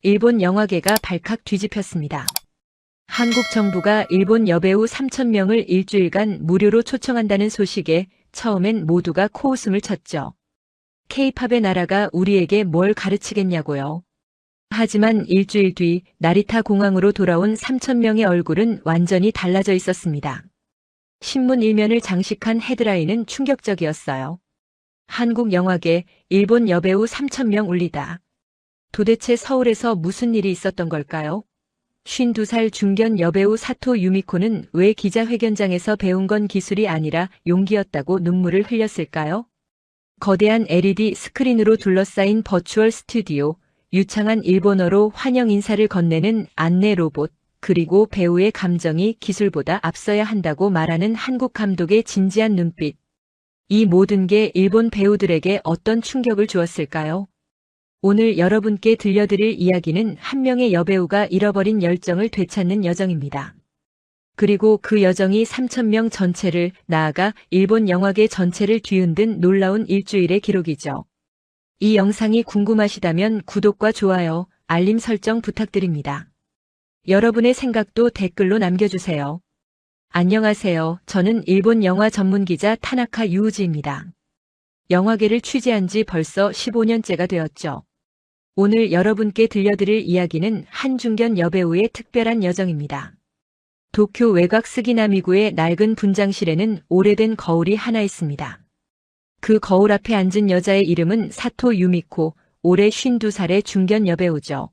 일본 영화계가 발칵 뒤집혔습니다. 한국 정부가 일본 여배우 3,000명을 일주일간 무료로 초청한다는 소식에 처음엔 모두가 코웃음을 쳤죠. K-팝의 나라가 우리에게 뭘 가르치겠냐고요. 하지만 일주일 뒤 나리타 공항으로 돌아온 3,000명의 얼굴은 완전히 달라져 있었습니다. 신문 일면을 장식한 헤드라인은 충격적이었어요. 한국 영화계 일본 여배우 3,000명 울리다. 도대체 서울에서 무슨 일이 있었던 걸까요? 52살 중견 여배우 사토 유미코는 왜 기자회견장에서 배운 건 기술이 아니라 용기였다고 눈물을 흘렸을까요? 거대한 LED 스크린으로 둘러싸인 버추얼 스튜디오, 유창한 일본어로 환영 인사를 건네는 안내 로봇, 그리고 배우의 감정이 기술보다 앞서야 한다고 말하는 한국 감독의 진지한 눈빛. 이 모든 게 일본 배우들에게 어떤 충격을 주었을까요? 오늘 여러분께 들려드릴 이야기는 한 명의 여배우가 잃어버린 열정을 되찾는 여정입니다. 그리고 그 여정이 3,000명 전체를, 나아가 일본 영화계 전체를 뒤흔든 놀라운 일주일의 기록이죠. 이 영상이 궁금하시다면 구독과 좋아요, 알림 설정 부탁드립니다. 여러분의 생각도 댓글로 남겨주세요. 안녕하세요. 저는 일본 영화 전문기자 타나카 유우지입니다. 영화계를 취재한 지 벌써 15년째가 되었죠. 오늘 여러분께 들려드릴 이야기는 한 중견 여배우의 특별한 여정입니다. 도쿄 외곽 스기나미구의 낡은 분장실에는 오래된 거울이 하나 있습니다. 그 거울 앞에 앉은 여자의 이름은 사토 유미코, 올해 52살의 중견 여배우죠.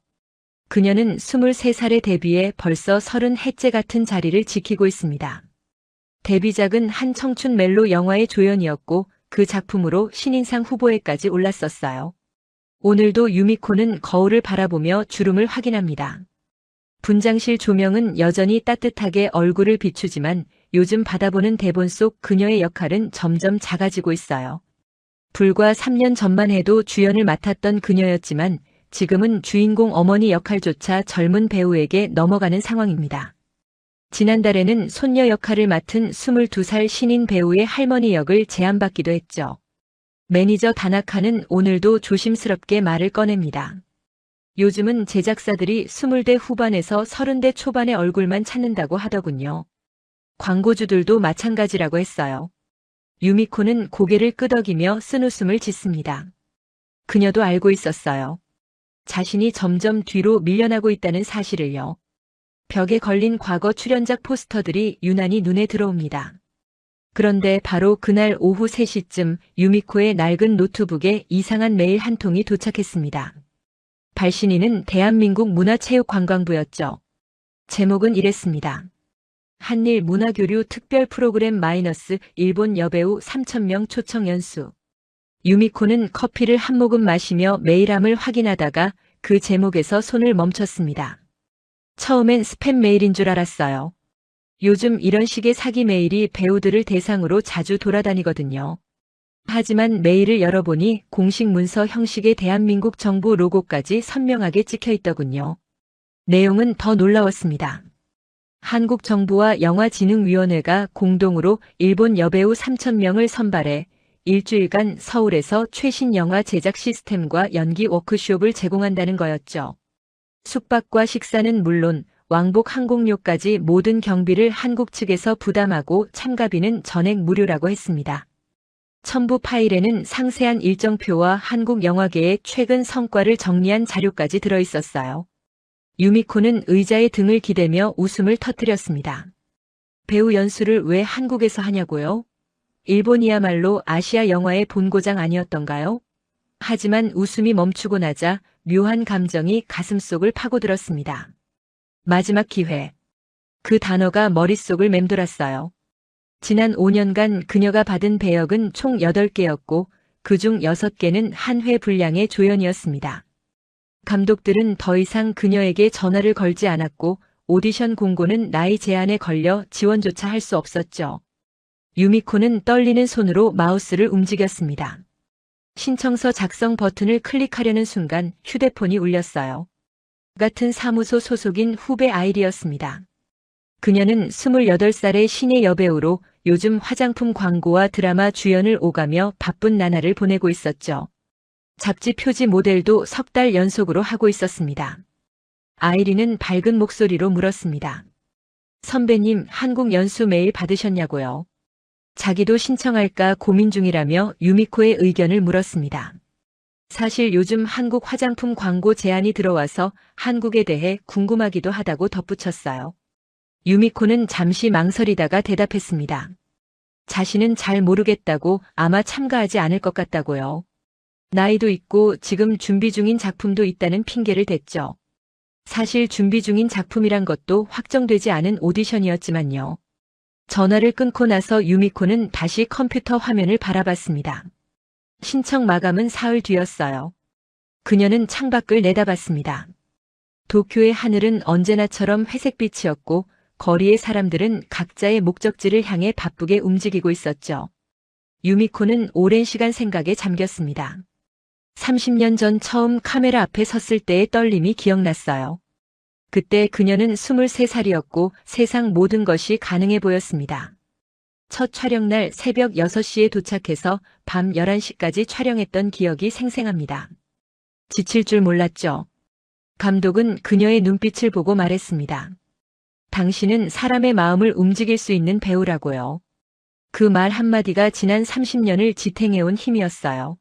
그녀는 23살에 데뷔해 벌써 30해째 같은 자리를 지키고 있습니다. 데뷔작은 한 청춘 멜로 영화의 조연이었고 그 작품으로 신인상 후보에까지 올랐었어요. 오늘도 유미코는 거울을 바라보며 주름을 확인합니다. 분장실 조명은 여전히 따뜻하게 얼굴을 비추지만 요즘 받아보는 대본 속 그녀의 역할은 점점 작아지고 있어요. 불과 3년 전만 해도 주연을 맡았던 그녀였지만 지금은 주인공 어머니 역할조차 젊은 배우에게 넘어가는 상황입니다. 지난달에는 손녀 역할을 맡은 22살 신인 배우의 할머니 역을 제안받기도 했죠. 매니저 다나카는 오늘도 조심스럽게 말을 꺼냅니다. 요즘은 제작사들이 20대 후반에서 30대 초반의 얼굴만 찾는다고 하더군요. 광고주들도 마찬가지라고 했어요. 유미코는 고개를 끄덕이며 쓴웃음을 짓습니다. 그녀도 알고 있었어요. 자신이 점점 뒤로 밀려나고 있다는 사실을요. 벽에 걸린 과거 출연작 포스터들이 유난히 눈에 들어옵니다. 그런데 바로 그날 오후 3시쯤 유미코의 낡은 노트북에 이상한 메일 한 통이 도착했습니다. 발신인은 대한민국 문화체육관광부였죠. 제목은 이랬습니다. 한일 문화교류 특별 프로그램 마이너스 일본 여배우 3,000명 초청 연수. 유미코는 커피를 한 모금 마시며 메일함을 확인하다가 그 제목에서 손을 멈췄습니다. 처음엔 스팸 메일인 줄 알았어요. 요즘 이런 식의 사기 메일이 배우들을 대상으로 자주 돌아다니거든요. 하지만 메일을 열어보니 공식 문서 형식의 대한민국 정부 로고까지 선명하게 찍혀 있더군요. 내용은 더 놀라웠습니다. 한국 정부와 영화진흥위원회가 공동으로 일본 여배우 3,000명을 선발해 일주일간 서울에서 최신 영화 제작 시스템과 연기 워크숍을 제공한다는 거였죠. 숙박과 식사는 물론 왕복 항공료까지 모든 경비를 한국 측에서 부담하고 참가비는 전액 무료라고 했습니다. 첨부 파일에는 상세한 일정표와 한국 영화계의 최근 성과를 정리한 자료까지 들어있었어요. 유미코는 의자에 등을 기대며 웃음을 터뜨렸습니다. 배우 연수를 왜 한국에서 하냐고요? 일본이야말로 아시아 영화의 본고장 아니었던가요? 하지만 웃음이 멈추고 나자 묘한 감정이 가슴속을 파고들었습니다. 마지막 기회. 그 단어가 머릿속을 맴돌았어요. 지난 5년간 그녀가 받은 배역은 총 8개였고 그중 6개는 한 회 분량의 조연이었습니다. 감독들은 더 이상 그녀에게 전화를 걸지 않았고 오디션 공고는 나이 제한에 걸려 지원조차 할 수 없었죠. 유미코는 떨리는 손으로 마우스를 움직였습니다. 신청서 작성 버튼을 클릭하려는 순간 휴대폰이 울렸어요. 같은 사무소 소속인 후배 아이리였습니다. 그녀는 28살의 신예 여배우로 요즘 화장품 광고와 드라마 주연을 오가며 바쁜 나날을 보내고 있었죠. 잡지 표지 모델도 3달 연속으로 하고 있었습니다. 아이린은 밝은 목소리로 물었습니다. 선배님, 한국 연수 메일 받으셨냐고요? 자기도 신청할까 고민 중이라며 유미코의 의견을 물었습니다. 사실 요즘 한국 화장품 광고 제안이 들어와서 한국에 대해 궁금하기도 하다고 덧붙였어요. 유미코는 잠시 망설이다가 대답했습니다. 자신은 잘 모르겠다고, 아마 참가하지 않을 것 같다고요. 나이도 있고 지금 준비 중인 작품도 있다는 핑계를 댔죠. 사실 준비 중인 작품이란 것도 확정되지 않은 오디션이었지만요. 전화를 끊고 나서 유미코는 다시 컴퓨터 화면을 바라봤습니다. 신청 마감은 사흘 뒤였어요. 그녀는 창밖을 내다봤습니다. 도쿄의 하늘은 언제나처럼 회색빛이었고 거리의 사람들은 각자의 목적지를 향해 바쁘게 움직이고 있었죠. 유미코는 오랜 시간 생각에 잠겼습니다. 30년 전 처음 카메라 앞에 섰을 때의 떨림이 기억났어요. 그때 그녀는 23살이었고 세상 모든 것이 가능해 보였습니다. 첫 촬영날 새벽 6시에 도착해서 밤 11시까지 촬영했던 기억이 생생합니다. 지칠 줄 몰랐죠. 감독은 그녀의 눈빛을 보고 말했습니다. 당신은 사람의 마음을 움직일 수 있는 배우라고요. 그 말 한마디가 지난 30년을 지탱해온 힘이었어요.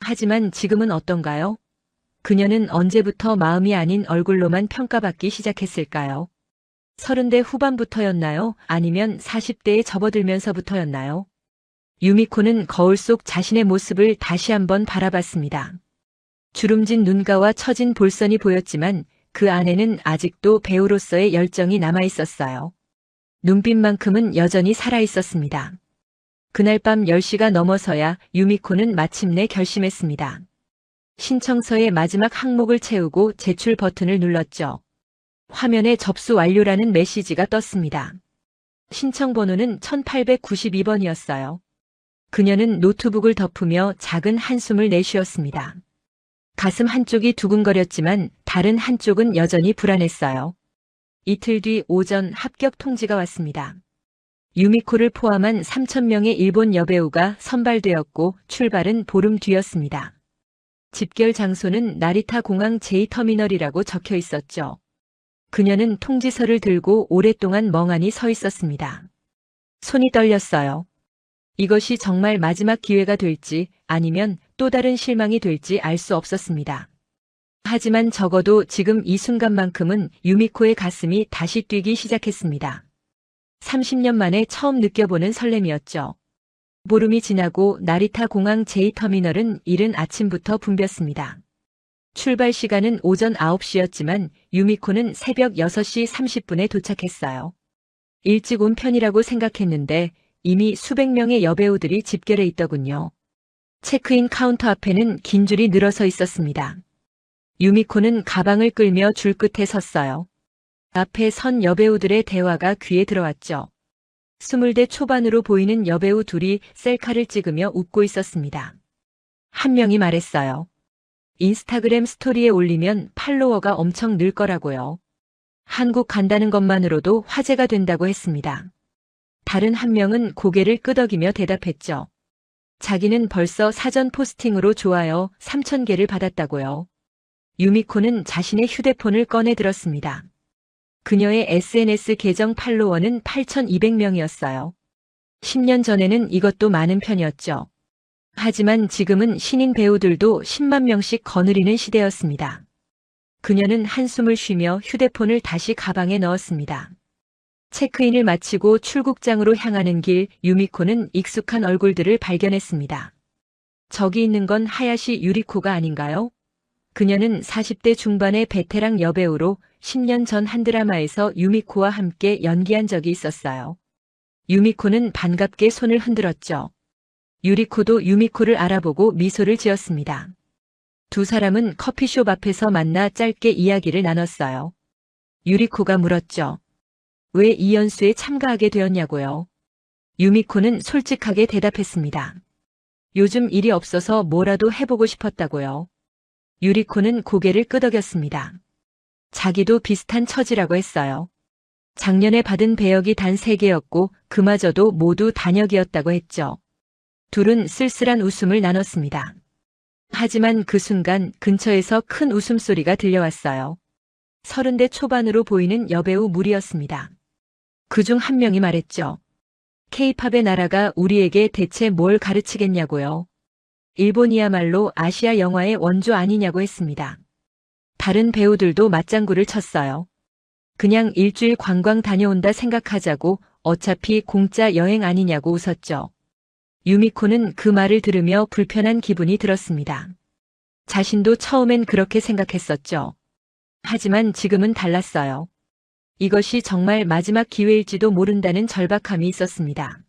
하지만 지금은 어떤가요? 그녀는 언제부터 마음이 아닌 얼굴로만 평가받기 시작했을까요? 30대 후반부터였나요? 아니면 40대에 접어들면서부터였나요? 유미코는 거울 속 자신의 모습을 다시 한번 바라봤습니다. 주름진 눈가와 처진 볼선이 보였지만 그 안에는 아직도 배우로서의 열정이 남아있었어요. 눈빛만큼은 여전히 살아있었습니다. 그날 밤 10시가 넘어서야 유미코는 마침내 결심했습니다. 신청서의 마지막 항목을 채우고 제출 버튼을 눌렀죠. 화면에 접수 완료라는 메시지가 떴습니다. 신청 번호는 1892번이었어요. 그녀는 노트북을 덮으며 작은 한숨을 내쉬었습니다. 가슴 한쪽이 두근거렸지만 다른 한쪽은 여전히 불안했어요. 이틀 뒤 오전 합격 통지가 왔습니다. 유미코를 포함한 3,000명의 일본 여배우가 선발되었고 출발은 보름 뒤였습니다. 집결 장소는 나리타 공항 J터미널이라고 적혀 있었죠. 그녀는 통지서를 들고 오랫동안 멍하니 서 있었습니다. 손이 떨렸어요. 이것이 정말 마지막 기회가 될지 아니면 또 다른 실망이 될지 알 수 없었습니다. 하지만 적어도 지금 이 순간만큼은 유미코의 가슴이 다시 뛰기 시작했습니다. 30년 만에 처음 느껴보는 설렘이었죠. 보름이 지나고 나리타 공항 J터미널은 이른 아침부터 붐볐습니다. 출발 시간은 오전 9시였지만 유미코는 새벽 6시 30분에 도착했어요. 일찍 온 편이라고 생각했는데 이미 수백 명의 여배우들이 집결해 있더군요. 체크인 카운터 앞에는 긴 줄이 늘어서 있었습니다. 유미코는 가방을 끌며 줄 끝에 섰어요. 앞에 선 여배우들의 대화가 귀에 들어왔죠. 20대 초반으로 보이는 여배우 둘이 셀카를 찍으며 웃고 있었습니다. 한 명이 말했어요. 인스타그램 스토리에 올리면 팔로워가 엄청 늘 거라고요. 한국 간다는 것만으로도 화제가 된다고 했습니다. 다른 한 명은 고개를 끄덕이며 대답했죠. 자기는 벌써 사전 포스팅으로 좋아요 3,000개를 받았다고요. 유미코는 자신의 휴대폰을 꺼내 들었습니다. 그녀의 SNS 계정 팔로워는 8,200명이었어요. 10년 전에는 이것도 많은 편이었죠. 하지만 지금은 신인 배우들도 10만 명씩 거느리는 시대였습니다. 그녀는 한숨을 쉬며 휴대폰을 다시 가방에 넣었습니다. 체크인을 마치고 출국장으로 향하는 길 유미코는 익숙한 얼굴들을 발견했습니다. 저기 있는 건 하야시 유리코가 아닌가요? 그녀는 40대 중반의 베테랑 여배우로 10년 전 한 드라마에서 유미코와 함께 연기한 적이 있었어요. 유미코는 반갑게 손을 흔들었죠. 유리코도 유미코를 알아보고 미소를 지었습니다. 두 사람은 커피숍 앞에서 만나 짧게 이야기를 나눴어요. 유리코가 물었죠. 왜 이 연수에 참가하게 되었냐고요. 유미코는 솔직하게 대답했습니다. 요즘 일이 없어서 뭐라도 해보고 싶었다고요. 유리코는 고개를 끄덕였습니다. 자기도 비슷한 처지라고 했어요. 작년에 받은 배역이 단 3개였고 그마저도 모두 단역이었다고 했죠. 둘은 쓸쓸한 웃음을 나눴습니다. 하지만 그 순간 근처에서 큰 웃음소리가 들려왔어요. 30대 초반으로 보이는 여배우 무리였습니다. 그중 한 명이 말했죠. K-팝의 나라가 우리에게 대체 뭘 가르치겠냐고요. 일본이야말로 아시아 영화의 원조 아니냐고 했습니다. 다른 배우들도 맞장구를 쳤어요. 그냥 일주일 관광 다녀온다 생각하자고 어차피 공짜 여행 아니냐고 웃었죠. 유미코는 그 말을 들으며 불편한 기분이 들었습니다. 자신도 처음엔 그렇게 생각했었죠. 하지만 지금은 달랐어요. 이것이 정말 마지막 기회일지도 모른다는 절박함이 있었습니다.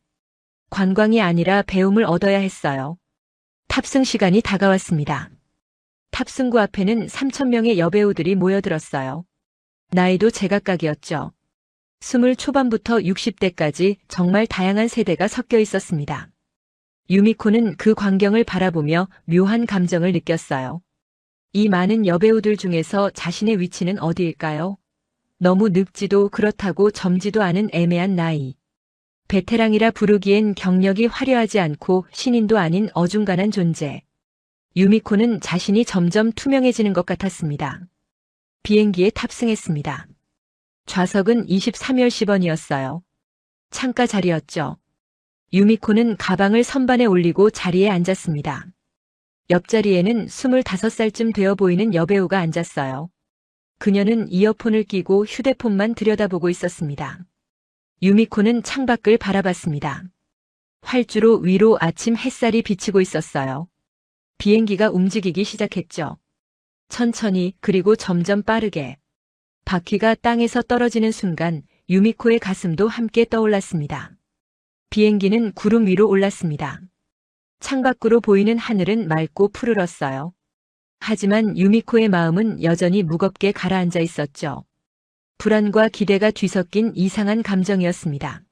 관광이 아니라 배움을 얻어야 했어요. 탑승 시간이 다가왔습니다. 탑승구 앞에는 3,000명의 여배우들이 모여들었어요. 나이도 제각각이었죠. 20 초반부터 60대까지 정말 다양한 세대가 섞여 있었습니다. 유미코는 그 광경을 바라보며 묘한 감정을 느꼈어요. 이 많은 여배우들 중에서 자신의 위치는 어디일까요? 너무 늙지도 그렇다고 젊지도 않은 애매한 나이. 베테랑이라 부르기엔 경력이 화려하지 않고 신인도 아닌 어중간한 존재. 유미코는 자신이 점점 투명해지는 것 같았습니다. 비행기에 탑승했습니다. 좌석은 23열 10원이었어요. 창가 자리였죠. 유미코는 가방을 선반에 올리고 자리에 앉았습니다. 옆자리에는 25살쯤 되어 보이는 여배우가 앉았어요. 그녀는 이어폰을 끼고 휴대폰만 들여다보고 있었습니다. 유미코는 창밖을 바라봤습니다. 활주로 위로 아침 햇살이 비치고 있었어요. 비행기가 움직이기 시작했죠. 천천히 그리고 점점 빠르게. 바퀴가 땅에서 떨어지는 순간 유미코의 가슴도 함께 떠올랐습니다. 비행기는 구름 위로 올랐습니다. 창밖으로 보이는 하늘은 맑고 푸르렀어요. 하지만 유미코의 마음은 여전히 무겁게 가라앉아 있었죠. 불안과 기대가 뒤섞인 이상한 감정이었습니다.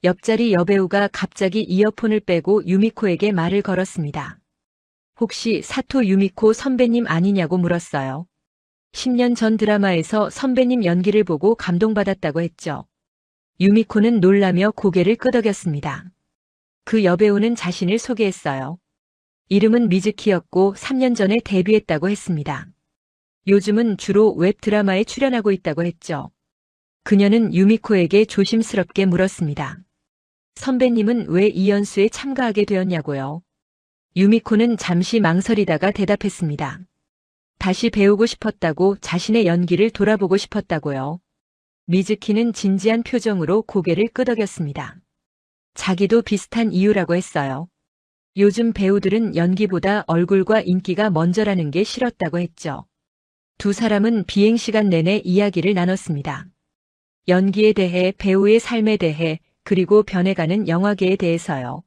옆자리 여배우가 갑자기 이어폰을 빼고 유미코에게 말을 걸었습니다. 혹시 사토 유미코 선배님 아니냐고 물었어요. 10년 전 드라마에서 선배님 연기를 보고 감동받았다고 했죠. 유미코는 놀라며 고개를 끄덕였습니다. 그 여배우는 자신을 소개했어요. 이름은 미즈키였고 3년 전에 데뷔했다고 했습니다. 요즘은 주로 웹드라마에 출연하고 있다고 했죠. 그녀는 유미코에게 조심스럽게 물었습니다. 선배님은 왜 이 연수에 참가하게 되었냐고요. 유미코는 잠시 망설이다가 대답했습니다. 다시 배우고 싶었다고, 자신의 연기를 돌아보고 싶었다고요. 미즈키는 진지한 표정으로 고개를 끄덕였습니다. 자기도 비슷한 이유라고 했어요. 요즘 배우들은 연기보다 얼굴과 인기가 먼저라는 게 싫었다고 했죠. 두 사람은 비행시간 내내 이야기를 나눴습니다. 연기에 대해, 배우의 삶에 대해, 그리고 변해가는 영화계에 대해서요.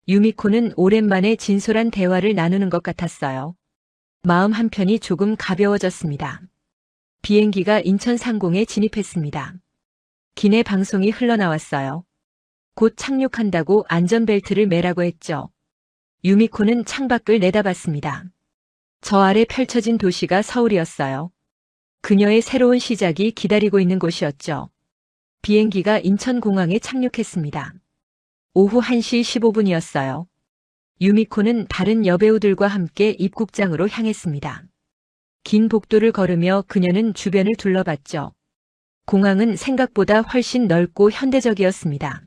유미코는 오랜만에 진솔한 대화를 나누는 것 같았어요. 마음 한편이 조금 가벼워졌습니다. 비행기가 인천 상공에 진입했습니다. 기내 방송이 흘러나왔어요. 곧 착륙한다고 안전벨트를 매라고 했죠. 유미코는 창밖을 내다봤습니다. 저 아래 펼쳐진 도시가 서울이었어요. 그녀의 새로운 시작이 기다리고 있는 곳이었죠. 비행기가 인천공항에 착륙했습니다. 오후 1시 15분이었어요. 유미코는 다른 여배우들과 함께 입국장으로 향했습니다. 긴 복도를 걸으며 그녀는 주변을 둘러봤죠. 공항은 생각보다 훨씬 넓고 현대적이었습니다.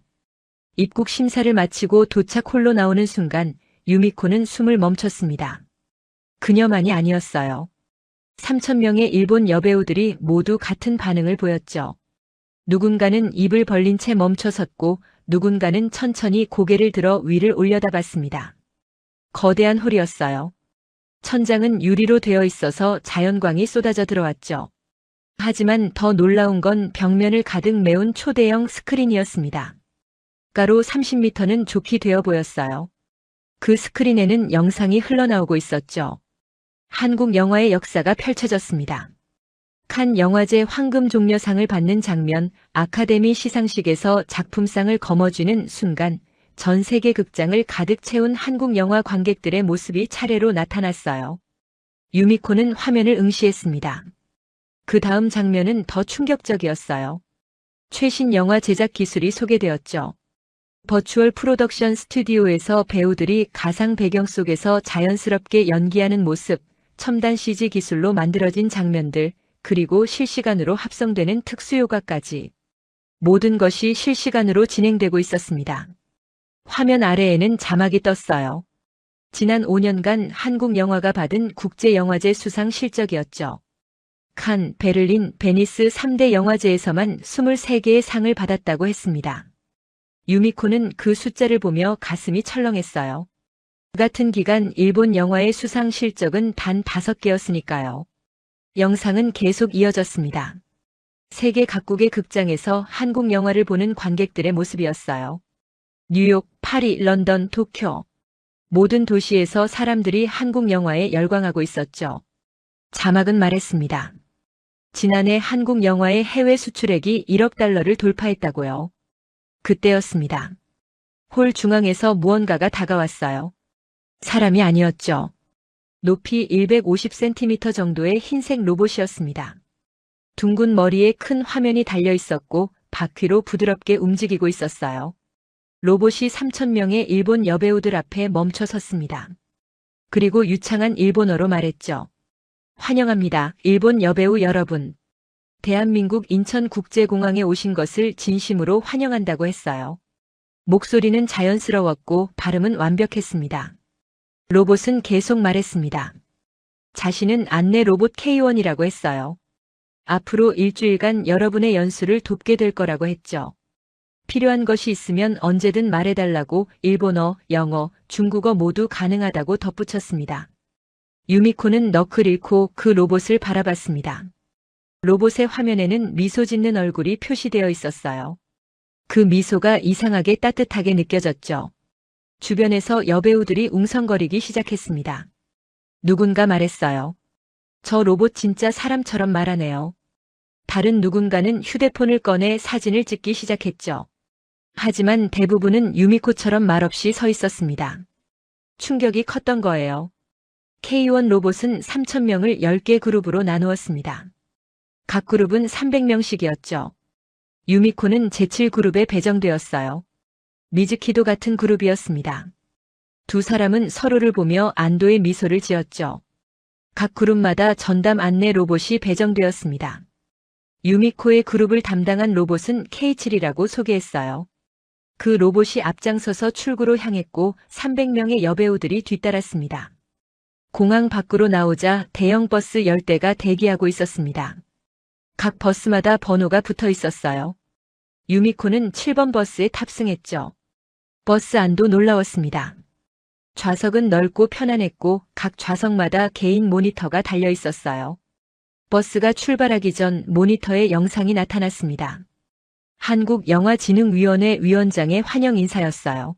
입국 심사를 마치고 도착 홀로 나오는 순간 유미코는 숨을 멈췄습니다. 그녀만이 아니었어요. 3,000명의 일본 여배우들이 모두 같은 반응을 보였죠. 누군가는 입을 벌린 채 멈춰섰고 누군가는 천천히 고개를 들어 위를 올려다봤습니다. 거대한 홀이었어요. 천장은 유리로 되어 있어서 자연광이 쏟아져 들어왔죠. 하지만 더 놀라운 건 벽면을 가득 메운 초대형 스크린이었습니다. 가로 30m는 좋게 되어 보였어요. 그 스크린에는 영상이 흘러나오고 있었죠. 한국 영화의 역사가 펼쳐졌습니다. 칸 영화제 황금종려상을 받는 장면, 아카데미 시상식에서 작품상을 거머쥐는 순간 전 세계 극장을 가득 채운 한국 영화 관객들의 모습이 차례로 나타났어요. 유미코는 화면을 응시했습니다. 그 다음 장면은 더 충격적이었어요. 최신 영화 제작 기술이 소개되었죠. 버추얼 프로덕션 스튜디오에서 배우들이 가상 배경 속에서 자연스럽게 연기하는 모습, 첨단 CG 기술로 만들어진 장면들, 그리고 실시간으로 합성되는 특수효과까지 모든 것이 실시간으로 진행되고 있었습니다. 화면 아래에는 자막이 떴어요. 지난 5년간 한국 영화가 받은 국제영화제 수상 실적이었죠. 칸, 베를린, 베니스 3대 영화제에서만 23개의 상을 받았다고 했습니다. 유미코는 그 숫자를 보며 가슴이 철렁했어요. 그 같은 기간 일본 영화의 수상 실적은 단 5개였으니까요. 영상은 계속 이어졌습니다. 세계 각국의 극장에서 한국 영화를 보는 관객들의 모습이었어요. 뉴욕, 파리, 런던, 도쿄. 모든 도시에서 사람들이 한국 영화에 열광하고 있었죠. 자막은 말했습니다. 지난해 한국 영화의 해외 수출액이 1억 달러를 돌파했다고요. 그때였습니다. 홀 중앙에서 무언가가 다가왔어요. 사람이 아니었죠. 높이 150cm 정도의 흰색 로봇이었습니다. 둥근 머리에 큰 화면이 달려 있었고 바퀴로 부드럽게 움직이고 있었어요. 로봇이 3,000명의 일본 여배우들 앞에 멈춰 섰습니다. 그리고 유창한 일본어로 말했죠. 환영합니다, 일본 여배우 여러분. 대한민국 인천국제공항에 오신 것을 진심으로 환영한다고 했어요. 목소리는 자연스러웠고 발음은 완벽했습니다. 로봇은 계속 말했습니다. 자신은 안내 로봇 K1이라고 했어요. 앞으로 일주일간 여러분의 연수를 돕게 될 거라고 했죠. 필요한 것이 있으면 언제든 말해달라고 일본어, 영어, 중국어 모두 가능하다고 덧붙였습니다. 유미코는 넋을 잃고 그 로봇을 바라봤습니다. 로봇의 화면에는 미소 짓는 얼굴이 표시되어 있었어요. 그 미소가 이상하게 따뜻하게 느껴졌죠. 주변에서 여배우들이 웅성거리기 시작했습니다. 누군가 말했어요. 저 로봇 진짜 사람처럼 말하네요. 다른 누군가는 휴대폰을 꺼내 사진을 찍기 시작했죠. 하지만 대부분은 유미코처럼 말없이 서 있었습니다. 충격이 컸던 거예요. K1 로봇은 3,000명을 10개 그룹으로 나누었습니다. 각 그룹은 300명씩이었죠. 유미코는 제7그룹에 배정되었어요. 미즈키도 같은 그룹이었습니다. 두 사람은 서로를 보며 안도의 미소를 지었죠. 각 그룹마다 전담 안내 로봇이 배정되었습니다. 유미코의 그룹을 담당한 로봇은 K7이라고 소개했어요. 그 로봇이 앞장서서 출구로 향했고 300명의 여배우들이 뒤따랐습니다. 공항 밖으로 나오자 대형 버스 10대가 대기하고 있었습니다. 각 버스마다 번호가 붙어 있었어요. 유미코는 7번 버스에 탑승했죠. 버스 안도 놀라웠습니다. 좌석은 넓고 편안했고 각 좌석마다 개인 모니터가 달려 있었어요. 버스가 출발하기 전 모니터에 영상이 나타났습니다. 한국영화진흥위원회 위원장의 환영 인사였어요.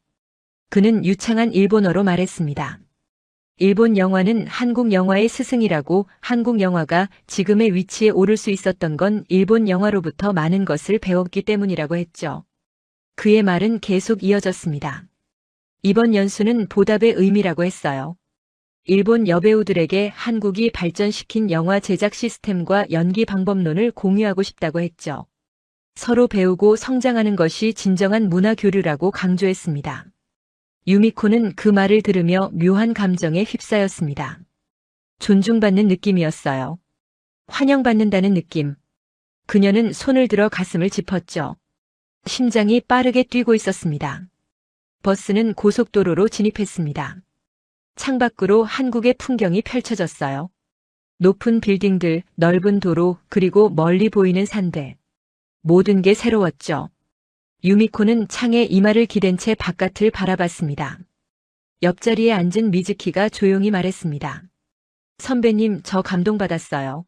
그는 유창한 일본어로 말했습니다. 일본 영화는 한국 영화의 스승이라고 한국 영화가 지금의 위치에 오를 수 있었던 건 일본 영화로부터 많은 것을 배웠기 때문이라고 했죠. 그의 말은 계속 이어졌습니다. 이번 연수는 보답의 의미라고 했어요. 일본 여배우들에게 한국이 발전시킨 영화 제작 시스템과 연기 방법론을 공유하고 싶다고 했죠. 서로 배우고 성장하는 것이 진정한 문화 교류라고 강조했습니다. 유미코는 그 말을 들으며 묘한 감정에 휩싸였습니다. 존중받는 느낌이었어요. 환영받는다는 느낌. 그녀는 손을 들어 가슴을 짚었죠. 심장이 빠르게 뛰고 있었습니다. 버스는 고속도로로 진입했습니다. 창밖으로 한국의 풍경이 펼쳐졌어요. 높은 빌딩들, 넓은 도로, 그리고 멀리 보이는 산들. 모든 게 새로웠죠. 유미코는 창에 이마를 기댄 채 바깥을 바라봤습니다. 옆자리에 앉은 미즈키가 조용히 말했습니다. 선배님, 저 감동받았어요.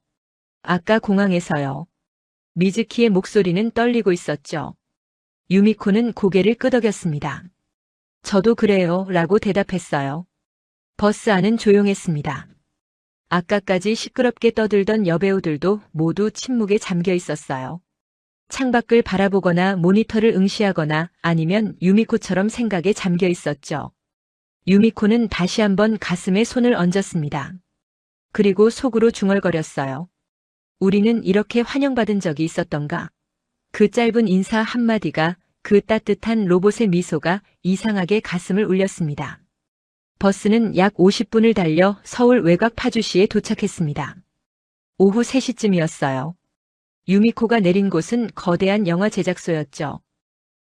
아까 공항에서요. 미즈키의 목소리는 떨리고 있었죠. 유미코는 고개를 끄덕였습니다. 저도 그래요, 라고 대답했어요. 버스 안은 조용했습니다. 아까까지 시끄럽게 떠들던 여배우들도 모두 침묵에 잠겨 있었어요. 창밖을 바라보거나 모니터를 응시하거나 아니면 유미코처럼 생각에 잠겨 있었죠. 유미코는 다시 한번 가슴에 손을 얹었습니다. 그리고 속으로 중얼거렸어요. 우리는 이렇게 환영받은 적이 있었던가? 그 짧은 인사 한마디가, 그 따뜻한 로봇의 미소가 이상하게 가슴을 울렸습니다. 버스는 약 50분을 달려 서울 외곽 파주시에 도착했습니다. 오후 3시쯤이었어요. 유미코가 내린 곳은 거대한 영화 제작소였죠.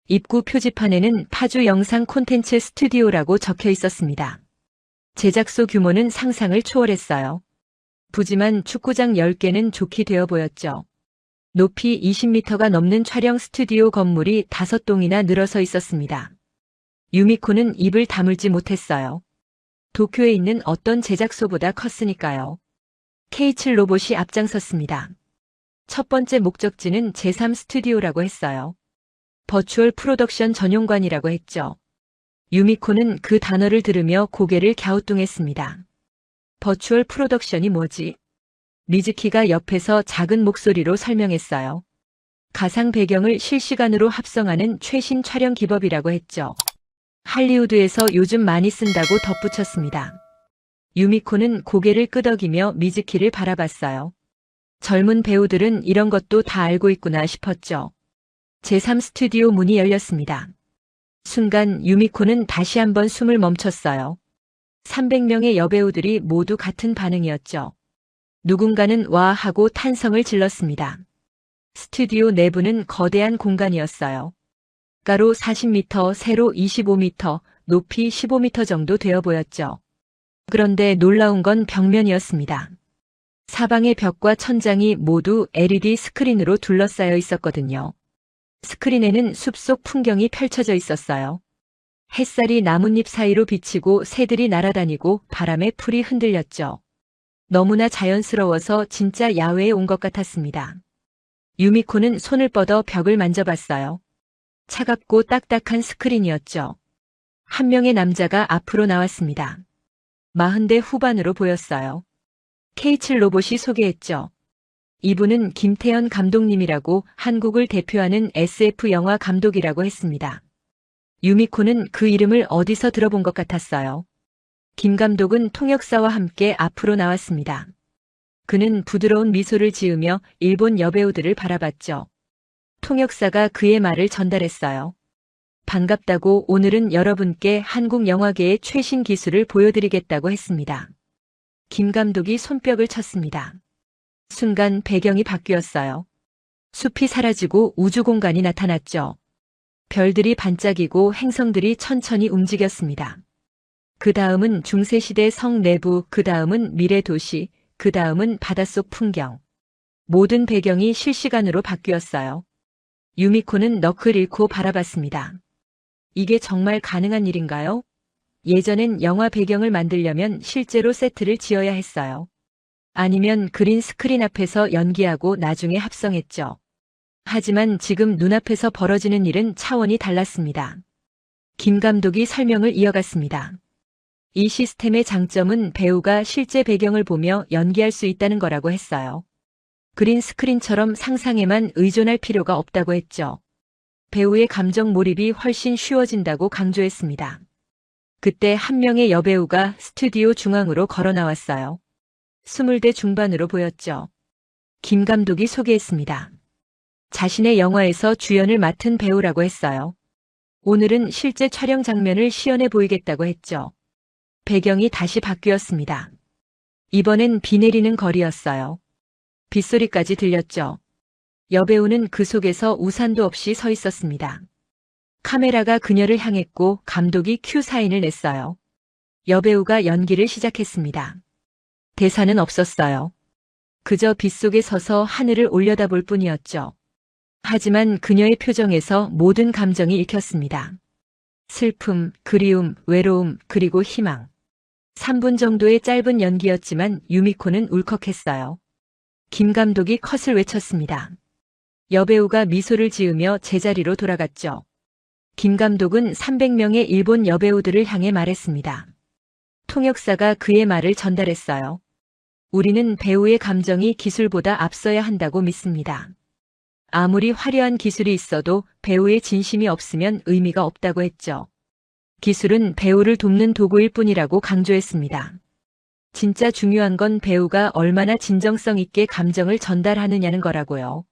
입구 표지판에는 파주 영상 콘텐츠 스튜디오라고 적혀 있었습니다. 제작소 규모는 상상을 초월했어요. 부지만 축구장 10개는 좋게 되어 보였죠. 높이 20m가 넘는 촬영 스튜디오 건물이 5동이나 늘어서 있었습니다. 유미코는 입을 다물지 못했어요. 도쿄에 있는 어떤 제작소보다 컸으니까요. K7 로봇이 앞장섰습니다. 첫 번째 목적지는 제3 스튜디오라고 했어요. 버추얼 프로덕션 전용관이라고 했죠. 유미코는 그 단어를 들으며 고개를 갸우뚱했습니다. 버추얼 프로덕션이 뭐지? 미즈키가 옆에서 작은 목소리로 설명했어요. 가상 배경을 실시간으로 합성하는 최신 촬영 기법이라고 했죠. 할리우드에서 요즘 많이 쓴다고 덧붙였습니다. 유미코는 고개를 끄덕이며 미즈키를 바라봤어요. 젊은 배우들은 이런 것도 다 알고 있구나 싶었죠. 제3 스튜디오 문이 열렸습니다. 순간 유미코는 다시 한번 숨을 멈췄어요. 300명의 여배우들이 모두 같은 반응이었죠. 누군가는 와 하고 탄성을 질렀습니다. 스튜디오 내부는 거대한 공간이었어요. 가로 40m, 세로 25m, 높이 15m 정도 되어 보였죠. 그런데 놀라운 건 벽면이었습니다. 사방의 벽과 천장이 모두 LED 스크린으로 둘러싸여 있었거든요. 스크린에는 숲속 풍경이 펼쳐져 있었어요. 햇살이 나뭇잎 사이로 비치고 새들이 날아다니고 바람에 풀이 흔들렸죠. 너무나 자연스러워서 진짜 야외에 온 것 같았습니다. 유미코는 손을 뻗어 벽을 만져봤어요. 차갑고 딱딱한 스크린이었죠. 한 명의 남자가 앞으로 나왔습니다. 40대 후반으로 보였어요. K7 로봇이 소개했죠. 이분은 김태현 감독님이라고 한국을 대표하는 SF 영화 감독이라고 했습니다. 유미코는 그 이름을 어디서 들어본 것 같았어요. 김 감독은 통역사와 함께 앞으로 나왔습니다. 그는 부드러운 미소를 지으며 일본 여배우들을 바라봤죠. 통역사가 그의 말을 전달했어요. 반갑다고 오늘은 여러분께 한국 영화계의 최신 기술을 보여드리겠다고 했습니다. 김 감독이 손뼉을 쳤습니다. 순간 배경이 바뀌었어요. 숲이 사라지고 우주 공간이 나타났죠. 별들이 반짝이고 행성들이 천천히 움직였습니다. 그 다음은 중세시대 성 내부, 그 다음은 미래 도시, 그 다음은 바닷속 풍경. 모든 배경이 실시간으로 바뀌었어요. 유미코는 넋을 잃고 바라봤습니다. 이게 정말 가능한 일인가요? 예전엔 영화 배경을 만들려면 실제로 세트를 지어야 했어요. 아니면 그린 스크린 앞에서 연기하고 나중에 합성했죠. 하지만 지금 눈앞에서 벌어지는 일은 차원이 달랐습니다. 김 감독이 설명을 이어갔습니다. 이 시스템의 장점은 배우가 실제 배경을 보며 연기할 수 있다는 거라고 했어요. 그린 스크린처럼 상상에만 의존할 필요가 없다고 했죠. 배우의 감정 몰입이 훨씬 쉬워진다고 강조했습니다. 그때 한 명의 여배우가 스튜디오 중앙으로 걸어 나왔어요. 20대 중반으로 보였죠. 김 감독이 소개했습니다. 자신의 영화에서 주연을 맡은 배우라고 했어요. 오늘은 실제 촬영 장면을 시연해 보이겠다고 했죠. 배경이 다시 바뀌었습니다. 이번엔 비 내리는 거리였어요. 빗소리까지 들렸죠. 여배우는 그 속에서 우산도 없이 서 있었습니다. 카메라가 그녀를 향했고 감독이 큐 사인을 냈어요. 여배우가 연기를 시작했습니다. 대사는 없었어요. 그저 빗속에 서서 하늘을 올려다볼 뿐이었죠. 하지만 그녀의 표정에서 모든 감정이 읽혔습니다. 슬픔, 그리움, 외로움, 그리고 희망. 3분 정도의 짧은 연기였지만 유미코는 울컥했어요. 김 감독이 컷을 외쳤습니다. 여배우가 미소를 지으며 제자리로 돌아갔죠. 김 감독은 300명의 일본 여배우들을 향해 말했습니다. 통역사가 그의 말을 전달했어요. 우리는 배우의 감정이 기술보다 앞서야 한다고 믿습니다. 아무리 화려한 기술이 있어도 배우의 진심이 없으면 의미가 없다고 했죠. 기술은 배우를 돕는 도구일 뿐이라고 강조했습니다. 진짜 중요한 건 배우가 얼마나 진정성 있게 감정을 전달하느냐는 거라고요.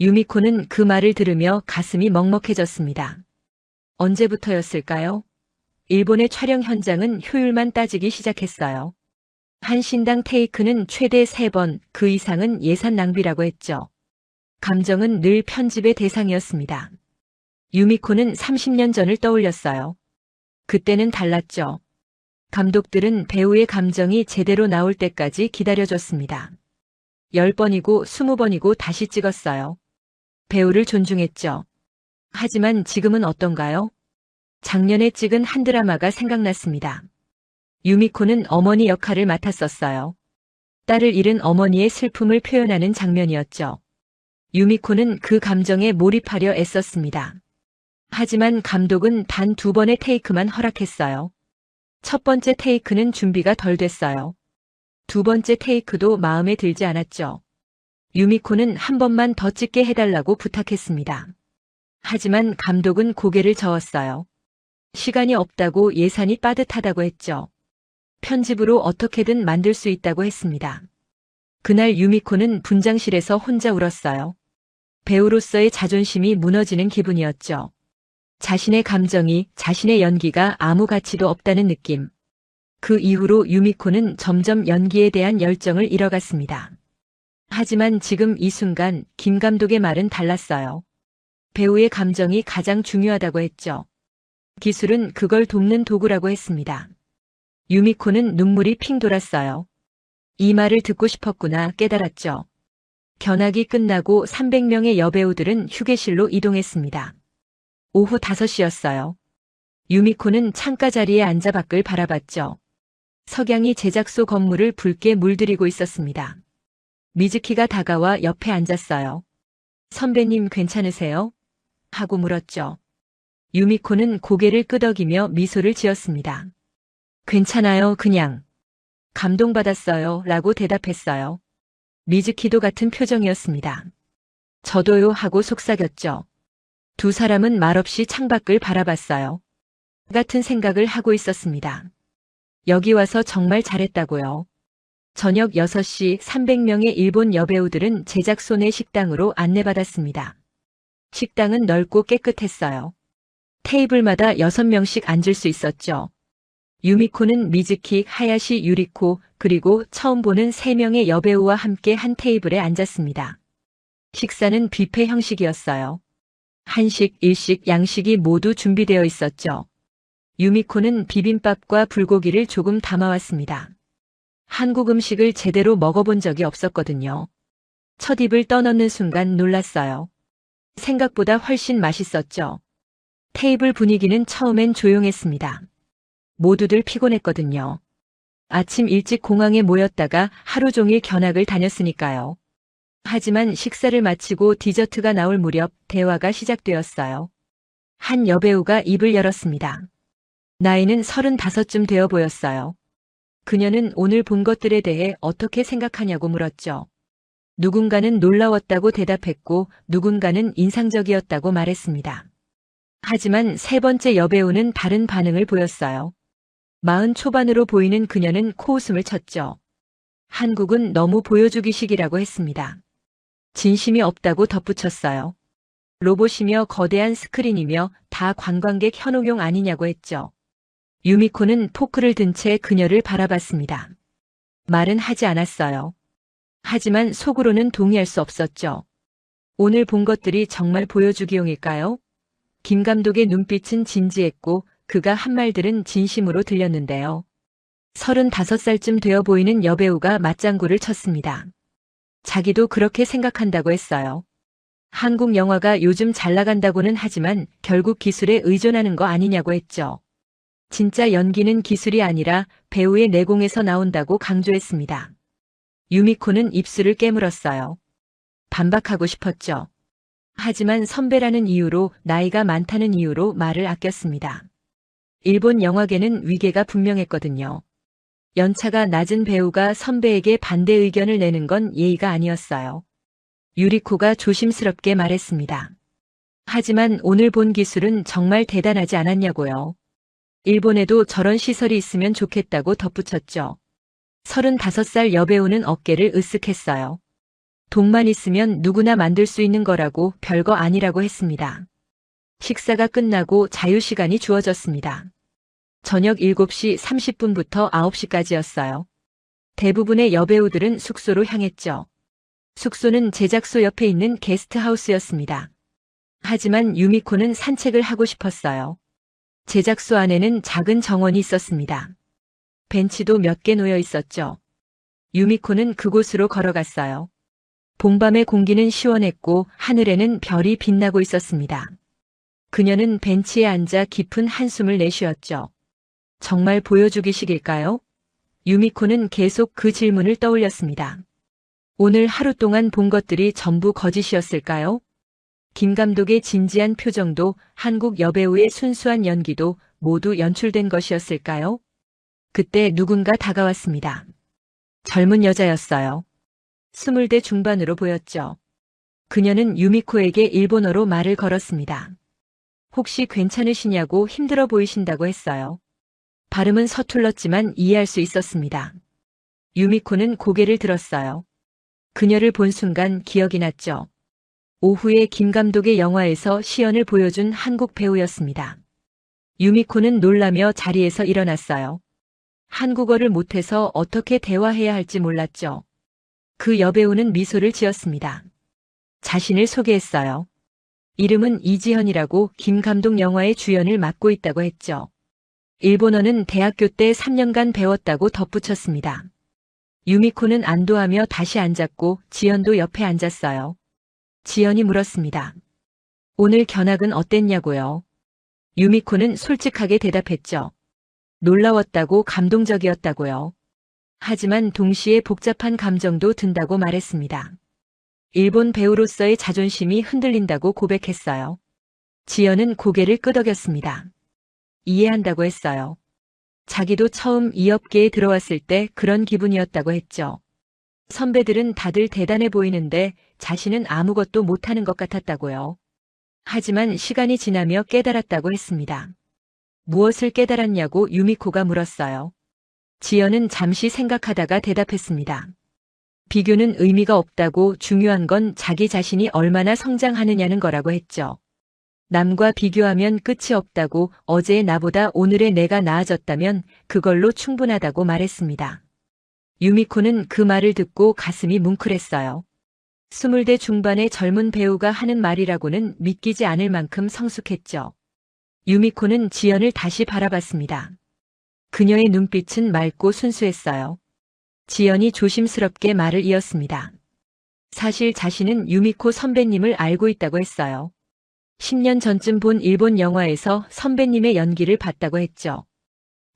유미코는 그 말을 들으며 가슴이 먹먹해졌습니다. 언제부터였을까요? 일본의 촬영 현장은 효율만 따지기 시작했어요. 한 신당 테이크는 최대 3번, 그 이상은 예산 낭비라고 했죠. 감정은 늘 편집의 대상이었습니다. 유미코는 30년 전을 떠올렸어요. 그때는 달랐죠. 감독들은 배우의 감정이 제대로 나올 때까지 기다려줬습니다. 10번이고 20번이고 다시 찍었어요. 배우를 존중했죠. 하지만 지금은 어떤가요? 작년에 찍은 한 드라마가 생각났습니다. 유미코는 어머니 역할을 맡았었어요. 딸을 잃은 어머니의 슬픔을 표현하는 장면이었죠. 유미코는 그 감정에 몰입하려 애썼습니다. 하지만 감독은 단 2번의 테이크만 허락했어요. 첫 번째 테이크는 준비가 덜 됐어요. 2번째 테이크도 마음에 들지 않았죠. 유미코는 한 번만 더 찍게 해달라고 부탁했습니다. 하지만 감독은 고개를 저었어요. 시간이 없다고, 예산이 빠듯하다고 했죠. 편집으로 어떻게든 만들 수 있다고 했습니다. 그날 유미코는 분장실에서 혼자 울었어요. 배우로서의 자존심이 무너지는 기분이었죠. 자신의 감정이, 자신의 연기가 아무 가치도 없다는 느낌. 그 이후로 유미코는 점점 연기에 대한 열정을 잃어갔습니다. 하지만 지금 이 순간 김 감독의 말은 달랐어요. 배우의 감정이 가장 중요하다고 했죠. 기술은 그걸 돕는 도구라고 했습니다. 유미코는 눈물이 핑 돌았어요. 이 말을 듣고 싶었구나 깨달았죠. 견학이 끝나고 300명의 여배우들은 휴게실로 이동했습니다. 오후 5시였어요. 유미코는 창가 자리에 앉아 밖을 바라봤죠. 석양이 제작소 건물을 붉게 물들이고 있었습니다. 미즈키가 다가와 옆에 앉았어요. 선배님 괜찮으세요? 하고 물었죠. 유미코는 고개를 끄덕이며 미소를 지었습니다. 괜찮아요, 그냥. 감동받았어요, 라고 대답했어요. 미즈키도 같은 표정이었습니다. 저도요 하고 속삭였죠. 두 사람은 말없이 창밖을 바라봤어요. 같은 생각을 하고 있었습니다. 여기 와서 정말 잘했다고요. 저녁 6시 300명의 일본 여배우들은 제작소 내 식당으로 안내받았습니다. 식당은 넓고 깨끗했어요. 테이블마다 6명씩 앉을 수 있었죠. 유미코는 미즈키, 하야시, 유리코, 그리고 처음 보는 3명의 여배우와 함께 한 테이블에 앉았습니다. 식사는 뷔페 형식이었어요. 한식, 일식, 양식이 모두 준비되어 있었죠. 유미코는 비빔밥과 불고기를 조금 담아왔습니다. 한국 음식을 제대로 먹어본 적이 없었거든요. 첫 입을 떠넣는 순간 놀랐어요. 생각보다 훨씬 맛있었죠. 테이블 분위기는 처음엔 조용했습니다. 모두들 피곤했거든요. 아침 일찍 공항에 모였다가 하루 종일 견학을 다녔으니까요. 하지만 식사를 마치고 디저트가 나올 무렵 대화가 시작되었어요. 한 여배우가 입을 열었습니다. 나이는 35쯤 되어 보였어요. 그녀는 오늘 본 것들에 대해 어떻게 생각하냐고 물었죠. 누군가는 놀라웠다고 대답했고 누군가는 인상적이었다고 말했습니다. 하지만 3번째 여배우는 다른 반응을 보였어요. 40 초반으로 보이는 그녀는 코웃음을 쳤죠. 한국은 너무 보여주기식이라고 했습니다. 진심이 없다고 덧붙였어요. 로봇이며 거대한 스크린이며 다 관광객 현혹용 아니냐고 했죠. 유미코는 포크를 든 채 그녀를 바라봤습니다. 말은 하지 않았어요. 하지만 속으로는 동의할 수 없었죠. 오늘 본 것들이 정말 보여주기용일까요? 김 감독의 눈빛은 진지했고 그가 한 말들은 진심으로 들렸는데요. 35살쯤 되어 보이는 여배우가 맞장구를 쳤습니다. 자기도 그렇게 생각한다고 했어요. 한국 영화가 요즘 잘 나간다고는 하지만 결국 기술에 의존하는 거 아니냐고 했죠. 진짜 연기는 기술이 아니라 배우의 내공에서 나온다고 강조했습니다. 유미코는 입술을 깨물었어요. 반박하고 싶었죠. 하지만 선배라는 이유로, 나이가 많다는 이유로 말을 아꼈습니다. 일본 영화계는 위계가 분명했거든요. 연차가 낮은 배우가 선배에게 반대 의견을 내는 건 예의가 아니었어요. 유리코가 조심스럽게 말했습니다. 하지만 오늘 본 기술은 정말 대단하지 않았냐고요. 일본에도 저런 시설이 있으면 좋겠다고 덧붙였죠. 35살 여배우는 어깨를 으쓱했어요. 돈만 있으면 누구나 만들 수 있는 거라고 별거 아니라고 했습니다. 식사가 끝나고 자유시간이 주어졌습니다. 저녁 7시 30분부터 9시까지였어요. 대부분의 여배우들은 숙소로 향했죠. 숙소는 제작소 옆에 있는 게스트하우스였습니다. 하지만 유미코는 산책을 하고 싶었어요. 제작소 안에는 작은 정원이 있었습니다. 벤치도 몇 개 놓여 있었죠. 유미코는 그곳으로 걸어갔어요. 봄밤의 공기는 시원했고 하늘에는 별이 빛나고 있었습니다. 그녀는 벤치에 앉아 깊은 한숨을 내쉬었죠. 정말 보여주기식일까요? 유미코는 계속 그 질문을 떠올렸습니다. 오늘 하루 동안 본 것들이 전부 거짓이었을까요? 김 감독의 진지한 표정도 한국 여배우의 순수한 연기도 모두 연출된 것이었을까요? 그때 누군가 다가왔습니다. 젊은 여자였어요. 20대 중반으로 보였죠. 그녀는 유미코에게 일본어로 말을 걸었습니다. 혹시 괜찮으시냐고 힘들어 보이신다고 했어요. 발음은 서툴렀지만 이해할 수 있었습니다. 유미코는 고개를 들었어요. 그녀를 본 순간 기억이 났죠. 오후에 김 감독의 영화에서 시연을 보여준 한국 배우였습니다. 유미코는 놀라며 자리에서 일어났어요. 한국어를 못해서 어떻게 대화해야 할지 몰랐죠. 그 여배우는 미소를 지었습니다. 자신을 소개했어요. 이름은 이지현이라고 김 감독 영화의 주연을 맡고 있다고 했죠. 일본어는 대학교 때 3년간 배웠다고 덧붙였습니다. 유미코는 안도하며 다시 앉았고 지연도 옆에 앉았어요. 지연이 물었습니다. 오늘 견학은 어땠냐고요? 유미코는 솔직하게 대답했죠. 놀라웠다고 감동적이었다고요. 하지만 동시에 복잡한 감정도 든다고 말했습니다. 일본 배우로서의 자존심이 흔들린다고 고백했어요. 지연은 고개를 끄덕였습니다. 이해한다고 했어요. 자기도 처음 이 업계에 들어왔을 때 그런 기분이었다고 했죠. 선배들은 다들 대단해 보이는데 자신은 아무것도 못하는 것 같았다고요. 하지만 시간이 지나며 깨달았다고 했습니다. 무엇을 깨달았냐고 유미코가 물었어요. 지연은 잠시 생각하다가 대답했습니다. 비교는 의미가 없다고 중요한 건 자기 자신이 얼마나 성장하느냐는 거라고 했죠. 남과 비교하면 끝이 없다고 어제의 나보다 오늘의 내가 나아졌다면 그걸로 충분하다고 말했습니다. 유미코는 그 말을 듣고 가슴이 뭉클했어요. 20대 중반의 젊은 배우가 하는 말이라고는 믿기지 않을 만큼 성숙했죠. 유미코는 지연을 다시 바라봤습니다. 그녀의 눈빛은 맑고 순수했어요. 지연이 조심스럽게 말을 이었습니다. 사실 자신은 유미코 선배님을 알고 있다고 했어요. 10년 전쯤 본 일본 영화에서 선배님의 연기를 봤다고 했죠.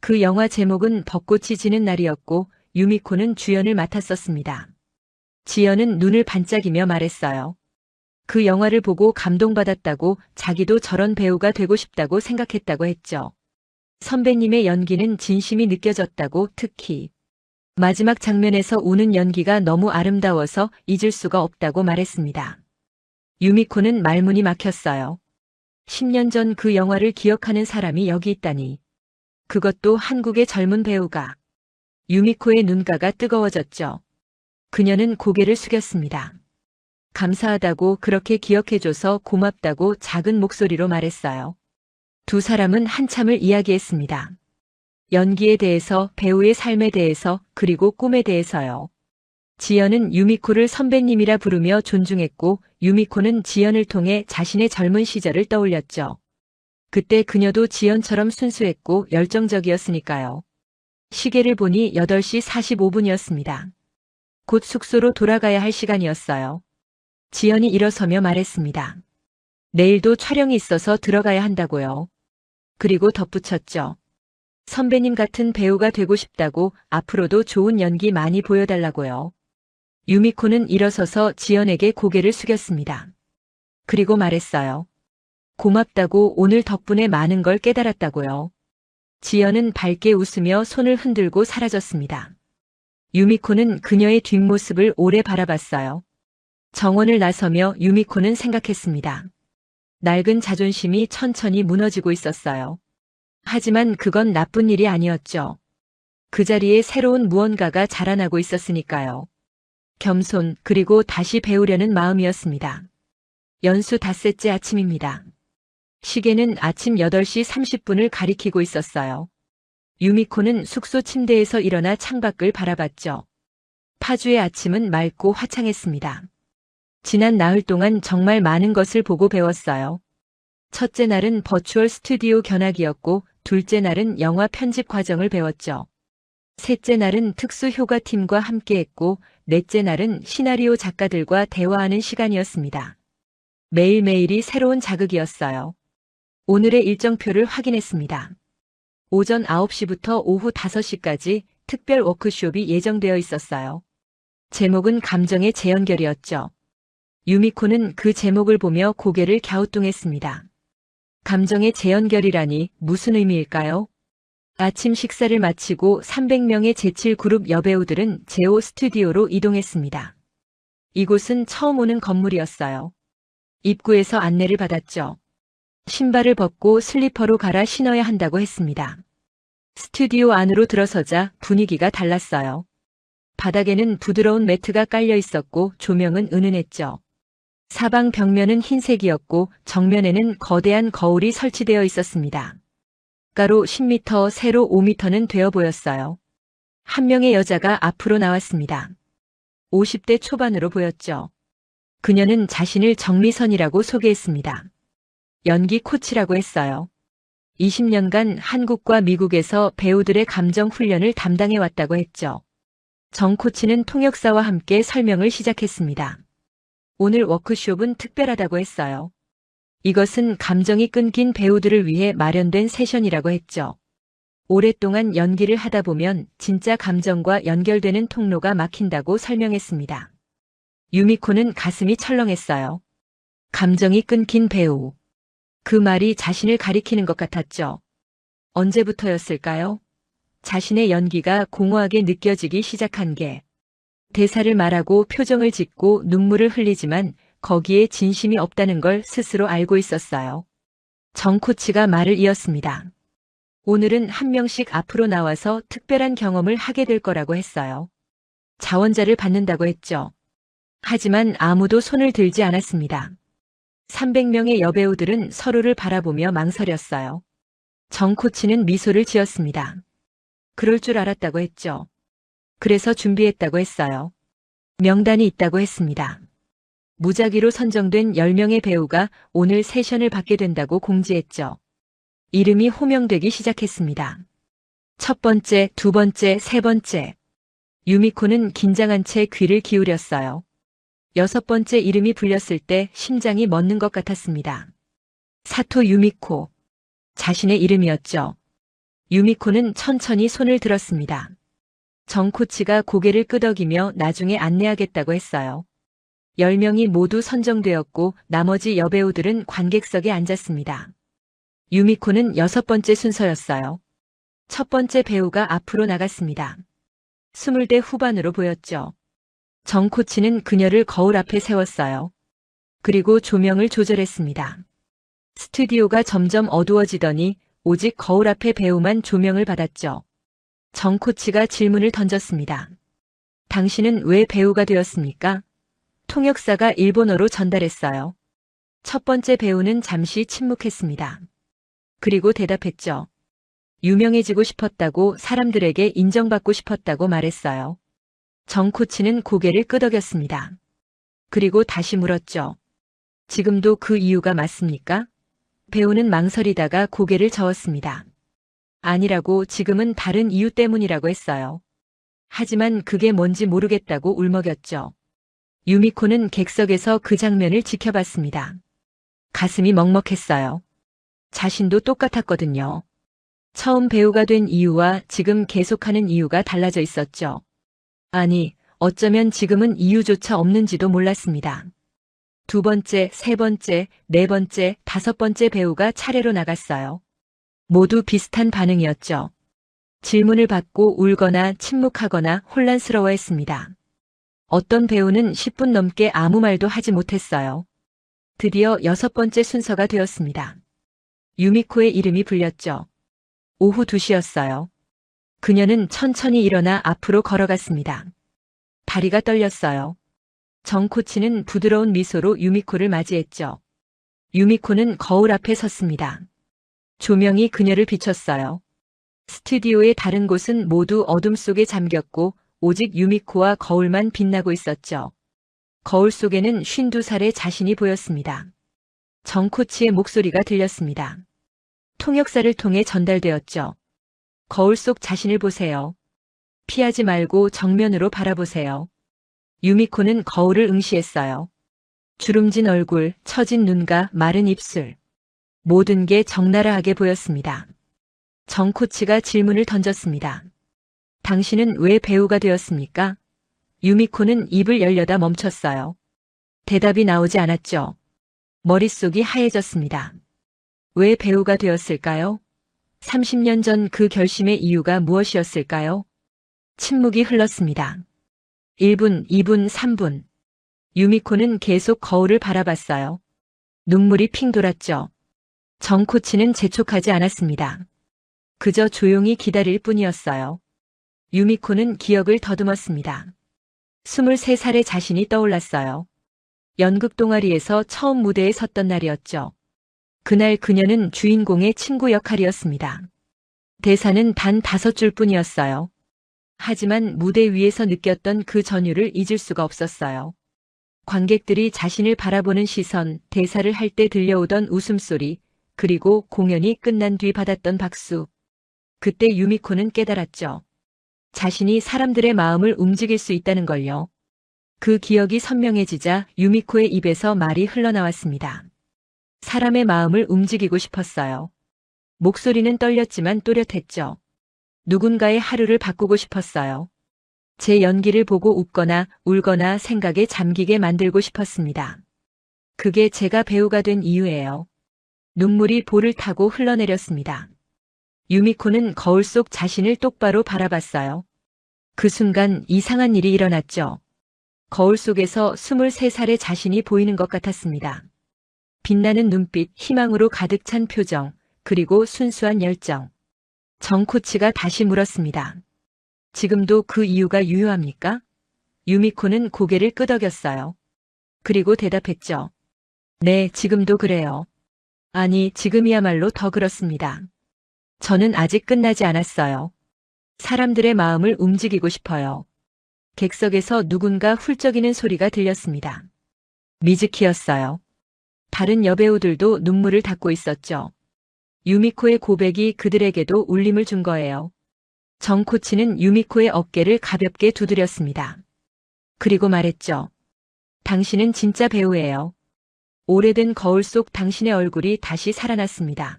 그 영화 제목은 벚꽃이 지는 날이었고 유미코는 주연을 맡았었습니다. 지연은 눈을 반짝이며 말했어요. 그 영화를 보고 감동받았다고 자기도 저런 배우가 되고 싶다고 생각했다고 했죠. 선배님의 연기는 진심이 느껴졌다고 특히 마지막 장면에서 우는 연기가 너무 아름다워서 잊을 수가 없다고 말했습니다. 유미코는 말문이 막혔어요. 10년 전 그 영화를 기억하는 사람이 여기 있다니. 그것도 한국의 젊은 배우가. 유미코의 눈가가 뜨거워졌죠. 그녀는 고개를 숙였습니다. 감사하다고 그렇게 기억해줘서 고맙다고 작은 목소리로 말했어요. 두 사람은 한참을 이야기했습니다. 연기에 대해서, 배우의 삶에 대해서, 그리고 꿈에 대해서요. 지연은 유미코를 선배님이라 부르며 존중했고 유미코는 지연을 통해 자신의 젊은 시절을 떠올렸죠. 그때 그녀도 지연처럼 순수했고 열정적이었으니까요. 시계를 보니 8시 45분이었습니다. 곧 숙소로 돌아가야 할 시간이었어요. 지연이 일어서며 말했습니다. 내일도 촬영이 있어서 들어가야 한다고요. 그리고 덧붙였죠. 선배님 같은 배우가 되고 싶다고 앞으로도 좋은 연기 많이 보여달라고요. 유미코는 일어서서 지연에게 고개를 숙였습니다. 그리고 말했어요. 고맙다고 오늘 덕분에 많은 걸 깨달았다고요. 지연은 밝게 웃으며 손을 흔들고 사라졌습니다. 유미코는 그녀의 뒷모습을 오래 바라봤어요. 정원을 나서며 유미코는 생각했습니다. 낡은 자존심이 천천히 무너지고 있었어요. 하지만 그건 나쁜 일이 아니었죠. 그 자리에 새로운 무언가가 자라나고 있었으니까요. 겸손 그리고 다시 배우려는 마음이었습니다. 연수 닷새째 아침입니다. 시계는 아침 8시 30분을 가리키고 있었어요. 유미코는 숙소 침대에서 일어나 창밖을 바라봤죠. 파주의 아침은 맑고 화창했습니다. 지난 나흘 동안 정말 많은 것을 보고 배웠어요. 첫째 날은 버추얼 스튜디오 견학이었고, 둘째 날은 영화 편집 과정을 배웠죠. 셋째 날은 특수 효과팀과 함께했고, 넷째 날은 시나리오 작가들과 대화하는 시간이었습니다. 매일매일이 새로운 자극이었어요. 오늘의 일정표를 확인했습니다. 오전 9시부터 오후 5시까지 특별 워크숍이 예정되어 있었어요. 제목은 감정의 재연결이었죠. 유미코는 그 제목을 보며 고개를 갸우뚱했습니다. 감정의 재연결이라니 무슨 의미일까요? 아침 식사를 마치고 300명의 제7 그룹 여배우들은 제5 스튜디오로 이동했습니다. 이곳은 처음 오는 건물이었어요. 입구에서 안내를 받았죠. 신발을 벗고 슬리퍼로 갈아 신어야 한다고 했습니다. 스튜디오 안으로 들어서자 분위기가 달랐어요. 바닥에는 부드러운 매트가 깔려 있었고 조명은 은은했죠. 사방 벽면은 흰색이었고 정면에는 거대한 거울이 설치되어 있었습니다. 가로 10m, 세로 5m는 되어 보였어요. 한 명의 여자가 앞으로 나왔습니다. 50대 초반으로 보였죠. 그녀는 자신을 정미선이라고 소개했습니다. 연기 코치라고 했어요. 20년간 한국과 미국에서 배우들의 감정 훈련을 담당해 왔다고 했죠. 정 코치는 통역사와 함께 설명을 시작했습니다. 오늘 워크숍은 특별하다고 했어요. 이것은 감정이 끊긴 배우들을 위해 마련된 세션이라고 했죠. 오랫동안 연기를 하다 보면 진짜 감정과 연결되는 통로가 막힌다고 설명했습니다. 유미코는 가슴이 철렁했어요. 감정이 끊긴 배우. 그 말이 자신을 가리키는 것 같았죠. 언제부터였을까요? 자신의 연기가 공허하게 느껴지기 시작한 게. 대사를 말하고 표정을 짓고 눈물을 흘리지만 거기에 진심이 없다는 걸 스스로 알고 있었어요. 정 코치가 말을 이었습니다. 오늘은 한 명씩 앞으로 나와서 특별한 경험을 하게 될 거라고 했어요. 자원자를 받는다고 했죠. 하지만 아무도 손을 들지 않았습니다. 300명의 여배우들은 서로를 바라보며 망설였어요. 정 코치는 미소를 지었습니다. 그럴 줄 알았다고 했죠. 그래서 준비했다고 했어요. 명단이 있다고 했습니다. 무작위로 선정된 10명의 배우가 오늘 세션을 받게 된다고 공지했죠. 이름이 호명되기 시작했습니다. 첫 번째, 두 번째, 세 번째. 유미코는 긴장한 채 귀를 기울였어요. 여섯 번째 이름이 불렸을 때 심장이 멎는 것 같았습니다. 사토 유미코. 자신의 이름이었죠. 유미코는 천천히 손을 들었습니다. 정 코치가 고개를 끄덕이며 나중에 안내하겠다고 했어요. 10명이 모두 선정되었고 나머지 여배우들은 관객석에 앉았습니다. 유미코는 여섯 번째 순서였어요. 첫 번째 배우가 앞으로 나갔습니다. 20대 후반으로 보였죠. 정 코치는 그녀를 거울 앞에 세웠어요. 그리고 조명을 조절했습니다. 스튜디오가 점점 어두워지더니 오직 거울 앞에 배우만 조명을 받았죠. 정 코치가 질문을 던졌습니다. 당신은 왜 배우가 되었습니까? 통역사가 일본어로 전달했어요. 첫 번째 배우는 잠시 침묵했습니다. 그리고 대답했죠. 유명해지고 싶었다고, 사람들에게 인정받고 싶었다고 말했어요. 정 코치는 고개를 끄덕였습니다. 그리고 다시 물었죠. 지금도 그 이유가 맞습니까? 배우는 망설이다가 고개를 저었습니다. 아니라고, 지금은 다른 이유 때문이라고 했어요. 하지만 그게 뭔지 모르겠다고 울먹였죠. 유미코는 객석에서 그 장면을 지켜봤습니다. 가슴이 먹먹했어요. 자신도 똑같았거든요. 처음 배우가 된 이유와 지금 계속하는 이유가 달라져 있었죠. 아니, 어쩌면 지금은 이유조차 없는지도 몰랐습니다. 두 번째, 세 번째, 네 번째, 다섯 번째 배우가 차례로 나갔어요. 모두 비슷한 반응이었죠. 질문을 받고 울거나 침묵하거나 혼란스러워했습니다. 어떤 배우는 10분 넘게 아무 말도 하지 못했어요. 드디어 여섯 번째 순서가 되었습니다. 유미코의 이름이 불렸죠. 오후 2시였어요. 그녀는 천천히 일어나 앞으로 걸어갔습니다. 다리가 떨렸어요. 정 코치는 부드러운 미소로 유미코를 맞이했죠. 유미코는 거울 앞에 섰습니다. 조명이 그녀를 비췄어요. 스튜디오의 다른 곳은 모두 어둠 속에 잠겼고 오직 유미코와 거울만 빛나고 있었죠. 거울 속에는 52살의 자신이 보였습니다. 정코치의 목소리가 들렸습니다. 통역사를 통해 전달되었죠. 거울 속 자신을 보세요. 피하지 말고 정면으로 바라보세요. 유미코는 거울을 응시했어요. 주름진 얼굴, 처진 눈과 마른 입술. 모든 게 적나라하게 보였습니다. 정코치가 질문을 던졌습니다. 당신은 왜 배우가 되었습니까? 유미코는 입을 열려다 멈췄어요. 대답이 나오지 않았죠. 머릿속이 하얘졌습니다. 왜 배우가 되었을까요? 30년 전 그 결심의 이유가 무엇이었을까요? 침묵이 흘렀습니다. 1분, 2분, 3분. 유미코는 계속 거울을 바라봤어요. 눈물이 핑 돌았죠. 정코치는 재촉하지 않았습니다. 그저 조용히 기다릴 뿐이었어요. 유미코는 기억을 더듬었습니다. 23살의 자신이 떠올랐어요. 연극 동아리에서 처음 무대에 섰던 날이었죠. 그날 그녀는 주인공의 친구 역할이었습니다. 대사는 단 5줄 뿐이었어요. 하지만 무대 위에서 느꼈던 그 전율을 잊을 수가 없었어요. 관객들이 자신을 바라보는 시선, 대사를 할 때 들려오던 웃음소리, 그리고 공연이 끝난 뒤 받았던 박수. 그때 유미코는 깨달았죠. 자신이 사람들의 마음을 움직일 수 있다는 걸요. 그 기억이 선명해지자 유미코의 입에서 말이 흘러나왔습니다. 사람의 마음을 움직이고 싶었어요. 목소리는 떨렸지만 또렷했죠. 누군가의 하루를 바꾸고 싶었어요. 제 연기를 보고 웃거나 울거나 생각에 잠기게 만들고 싶었습니다. 그게 제가 배우가 된 이유예요. 눈물이 볼을 타고 흘러내렸습니다. 유미코는 거울 속 자신을 똑바로 바라봤어요. 그 순간 이상한 일이 일어났죠. 거울 속에서 23살의 자신이 보이는 것 같았습니다. 빛나는 눈빛, 희망으로 가득 찬 표정, 그리고 순수한 열정. 정코치가 다시 물었습니다. 지금도 그 이유가 유효합니까? 유미코는 고개를 끄덕였어요. 그리고 대답했죠. 네, 지금도 그래요. 아니, 지금이야말로 더 그렇습니다. 저는 아직 끝나지 않았어요. 사람들의 마음을 움직이고 싶어요. 객석에서 누군가 훌쩍이는 소리가 들렸습니다. 미즈키였어요. 다른 여배우들도 눈물을 닦고 있었죠. 유미코의 고백이 그들에게도 울림을 준 거예요. 정코치는 유미코의 어깨를 가볍게 두드렸습니다. 그리고 말했죠. 당신은 진짜 배우예요. 오래된 거울 속 당신의 얼굴이 다시 살아났습니다.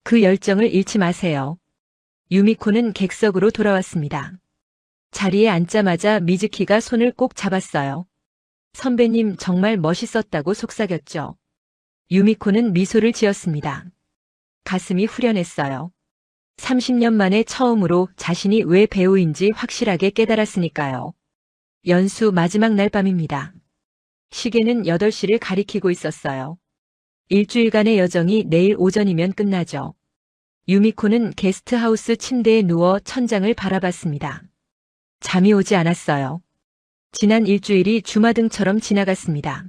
그 열정을 잃지 마세요. 유미코는 객석으로 돌아왔습니다. 자리에 앉자마자 미즈키가 손을 꼭 잡았어요. 선배님 정말 멋있었다고 속삭였죠. 유미코는 미소를 지었습니다. 가슴이 후련했어요. 30년 만에 처음으로 자신이 왜 배우인지 확실하게 깨달았으니까요. 연수 마지막 날 밤입니다. 시계는 8시를 가리키고 있었어요. 일주일간의 여정이 내일 오전이면 끝나죠. 유미코는 게스트하우스 침대에 누워 천장을 바라봤습니다. 잠이 오지 않았어요. 지난 일주일이 주마등처럼 지나갔습니다.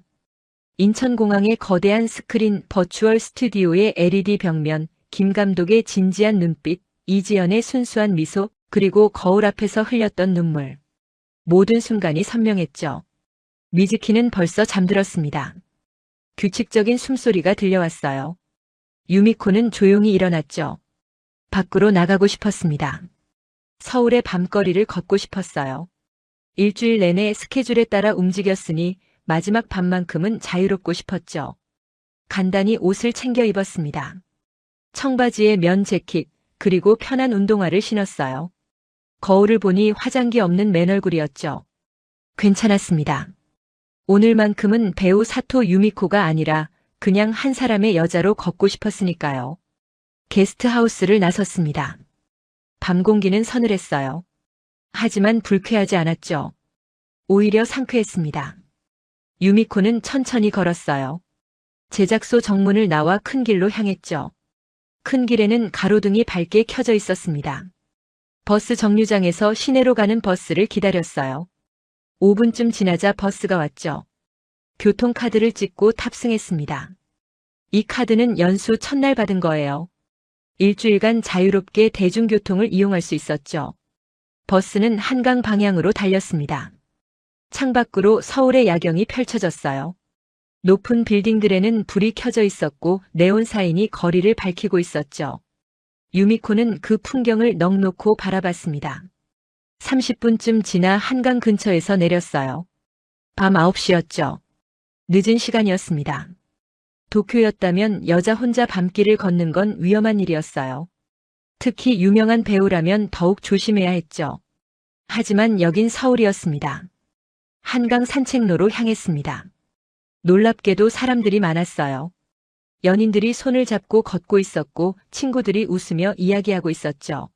인천공항의 거대한 스크린, 버추얼 스튜디오의 LED 벽면, 김 감독의 진지한 눈빛, 이지연의 순수한 미소, 그리고 거울 앞에서 흘렸던 눈물. 모든 순간이 선명했죠. 미즈키는 벌써 잠들었습니다. 규칙적인 숨소리가 들려왔어요. 유미코는 조용히 일어났죠. 밖으로 나가고 싶었습니다. 서울의 밤거리를 걷고 싶었어요. 일주일 내내 스케줄에 따라 움직였으니 마지막 밤만큼은 자유롭고 싶었죠. 간단히 옷을 챙겨 입었습니다. 청바지에 면 재킷, 그리고 편한 운동화를 신었어요. 거울을 보니 화장기 없는 맨 얼굴이었죠. 괜찮았습니다. 오늘만큼은 배우 사토 유미코가 아니라 그냥 한 사람의 여자로 걷고 싶었으니까요. 게스트하우스를 나섰습니다. 밤 공기는 서늘했어요. 하지만 불쾌하지 않았죠. 오히려 상쾌했습니다. 유미코는 천천히 걸었어요. 제작소 정문을 나와 큰 길로 향했죠. 큰 길에는 가로등이 밝게 켜져 있었습니다. 버스 정류장에서 시내로 가는 버스를 기다렸어요. 5분쯤 지나자 버스가 왔죠. 교통카드를 찍고 탑승했습니다. 이 카드는 연수 첫날 받은 거예요. 일주일간 자유롭게 대중교통을 이용할 수 있었죠. 버스는 한강 방향으로 달렸습니다. 창밖으로 서울의 야경이 펼쳐졌어요. 높은 빌딩들에는 불이 켜져 있었고 네온 사인이 거리를 밝히고 있었죠. 유미코는 그 풍경을 넋놓고 바라봤습니다. 30분쯤 지나 한강 근처에서 내렸어요. 밤 9시였죠. 늦은 시간이었습니다. 도쿄였다면 여자 혼자 밤길을 걷는 건 위험한 일이었어요. 특히 유명한 배우라면 더욱 조심해야 했죠. 하지만 여긴 서울이었습니다. 한강 산책로로 향했습니다. 놀랍게도 사람들이 많았어요. 연인들이 손을 잡고 걷고 있었고 친구들이 웃으며 이야기하고 있었죠.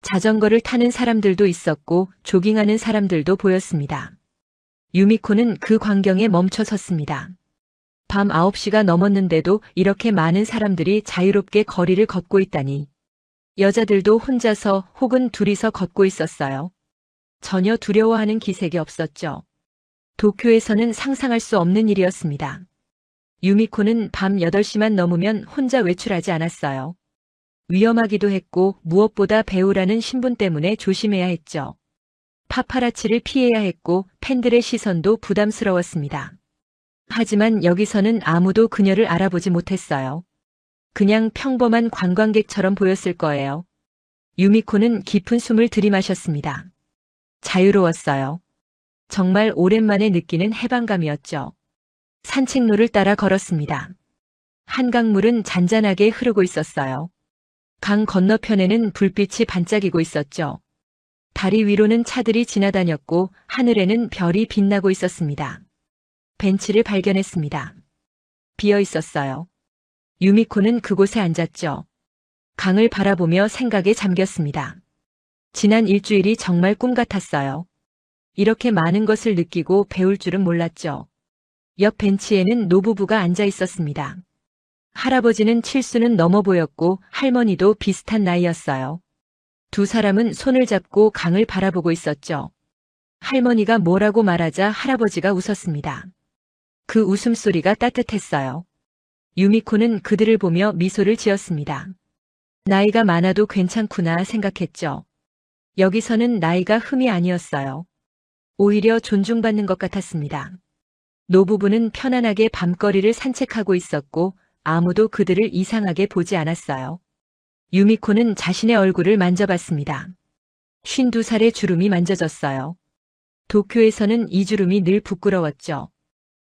자전거를 타는 사람들도 있었고 조깅하는 사람들도 보였습니다. 유미코는 그 광경에 멈춰 섰습니다. 밤 9시가 넘었는데도 이렇게 많은 사람들이 자유롭게 거리를 걷고 있다니. 여자들도 혼자서 혹은 둘이서 걷고 있었어요. 전혀 두려워하는 기색이 없었죠. 도쿄에서는 상상할 수 없는 일이었습니다. 유미코는 밤 8시만 넘으면 혼자 외출하지 않았어요. 위험하기도 했고 무엇보다 배우라는 신분 때문에 조심해야 했죠. 파파라치를 피해야 했고 팬들의 시선도 부담스러웠습니다. 하지만 여기서는 아무도 그녀를 알아보지 못했어요. 그냥 평범한 관광객처럼 보였을 거예요. 유미코는 깊은 숨을 들이마셨습니다. 자유로웠어요. 정말 오랜만에 느끼는 해방감이었죠. 산책로를 따라 걸었습니다. 한강물은 잔잔하게 흐르고 있었어요. 강 건너편에는 불빛이 반짝이고 있었죠. 다리 위로는 차들이 지나다녔고 하늘에는 별이 빛나고 있었습니다. 벤치를 발견했습니다. 비어 있었어요. 유미코는 그곳에 앉았죠. 강을 바라보며 생각에 잠겼습니다. 지난 일주일이 정말 꿈 같았어요. 이렇게 많은 것을 느끼고 배울 줄은 몰랐죠. 옆 벤치에는 노부부가 앉아 있었습니다. 할아버지는 7수는 넘어 보였고 할머니도 비슷한 나이였어요. 두 사람은 손을 잡고 강을 바라보고 있었죠. 할머니가 뭐라고 말하자 할아버지가 웃었습니다. 그 웃음소리가 따뜻했어요. 유미코는 그들을 보며 미소를 지었습니다. 나이가 많아도 괜찮구나 생각했죠. 여기서는 나이가 흠이 아니었어요. 오히려 존중받는 것 같았습니다. 노부부는 편안하게 밤거리를 산책하고 있었고 아무도 그들을 이상하게 보지 않았어요. 유미코는 자신의 얼굴을 만져봤습니다. 52살의 주름이 만져졌어요. 도쿄에서는 이 주름이 늘 부끄러웠죠.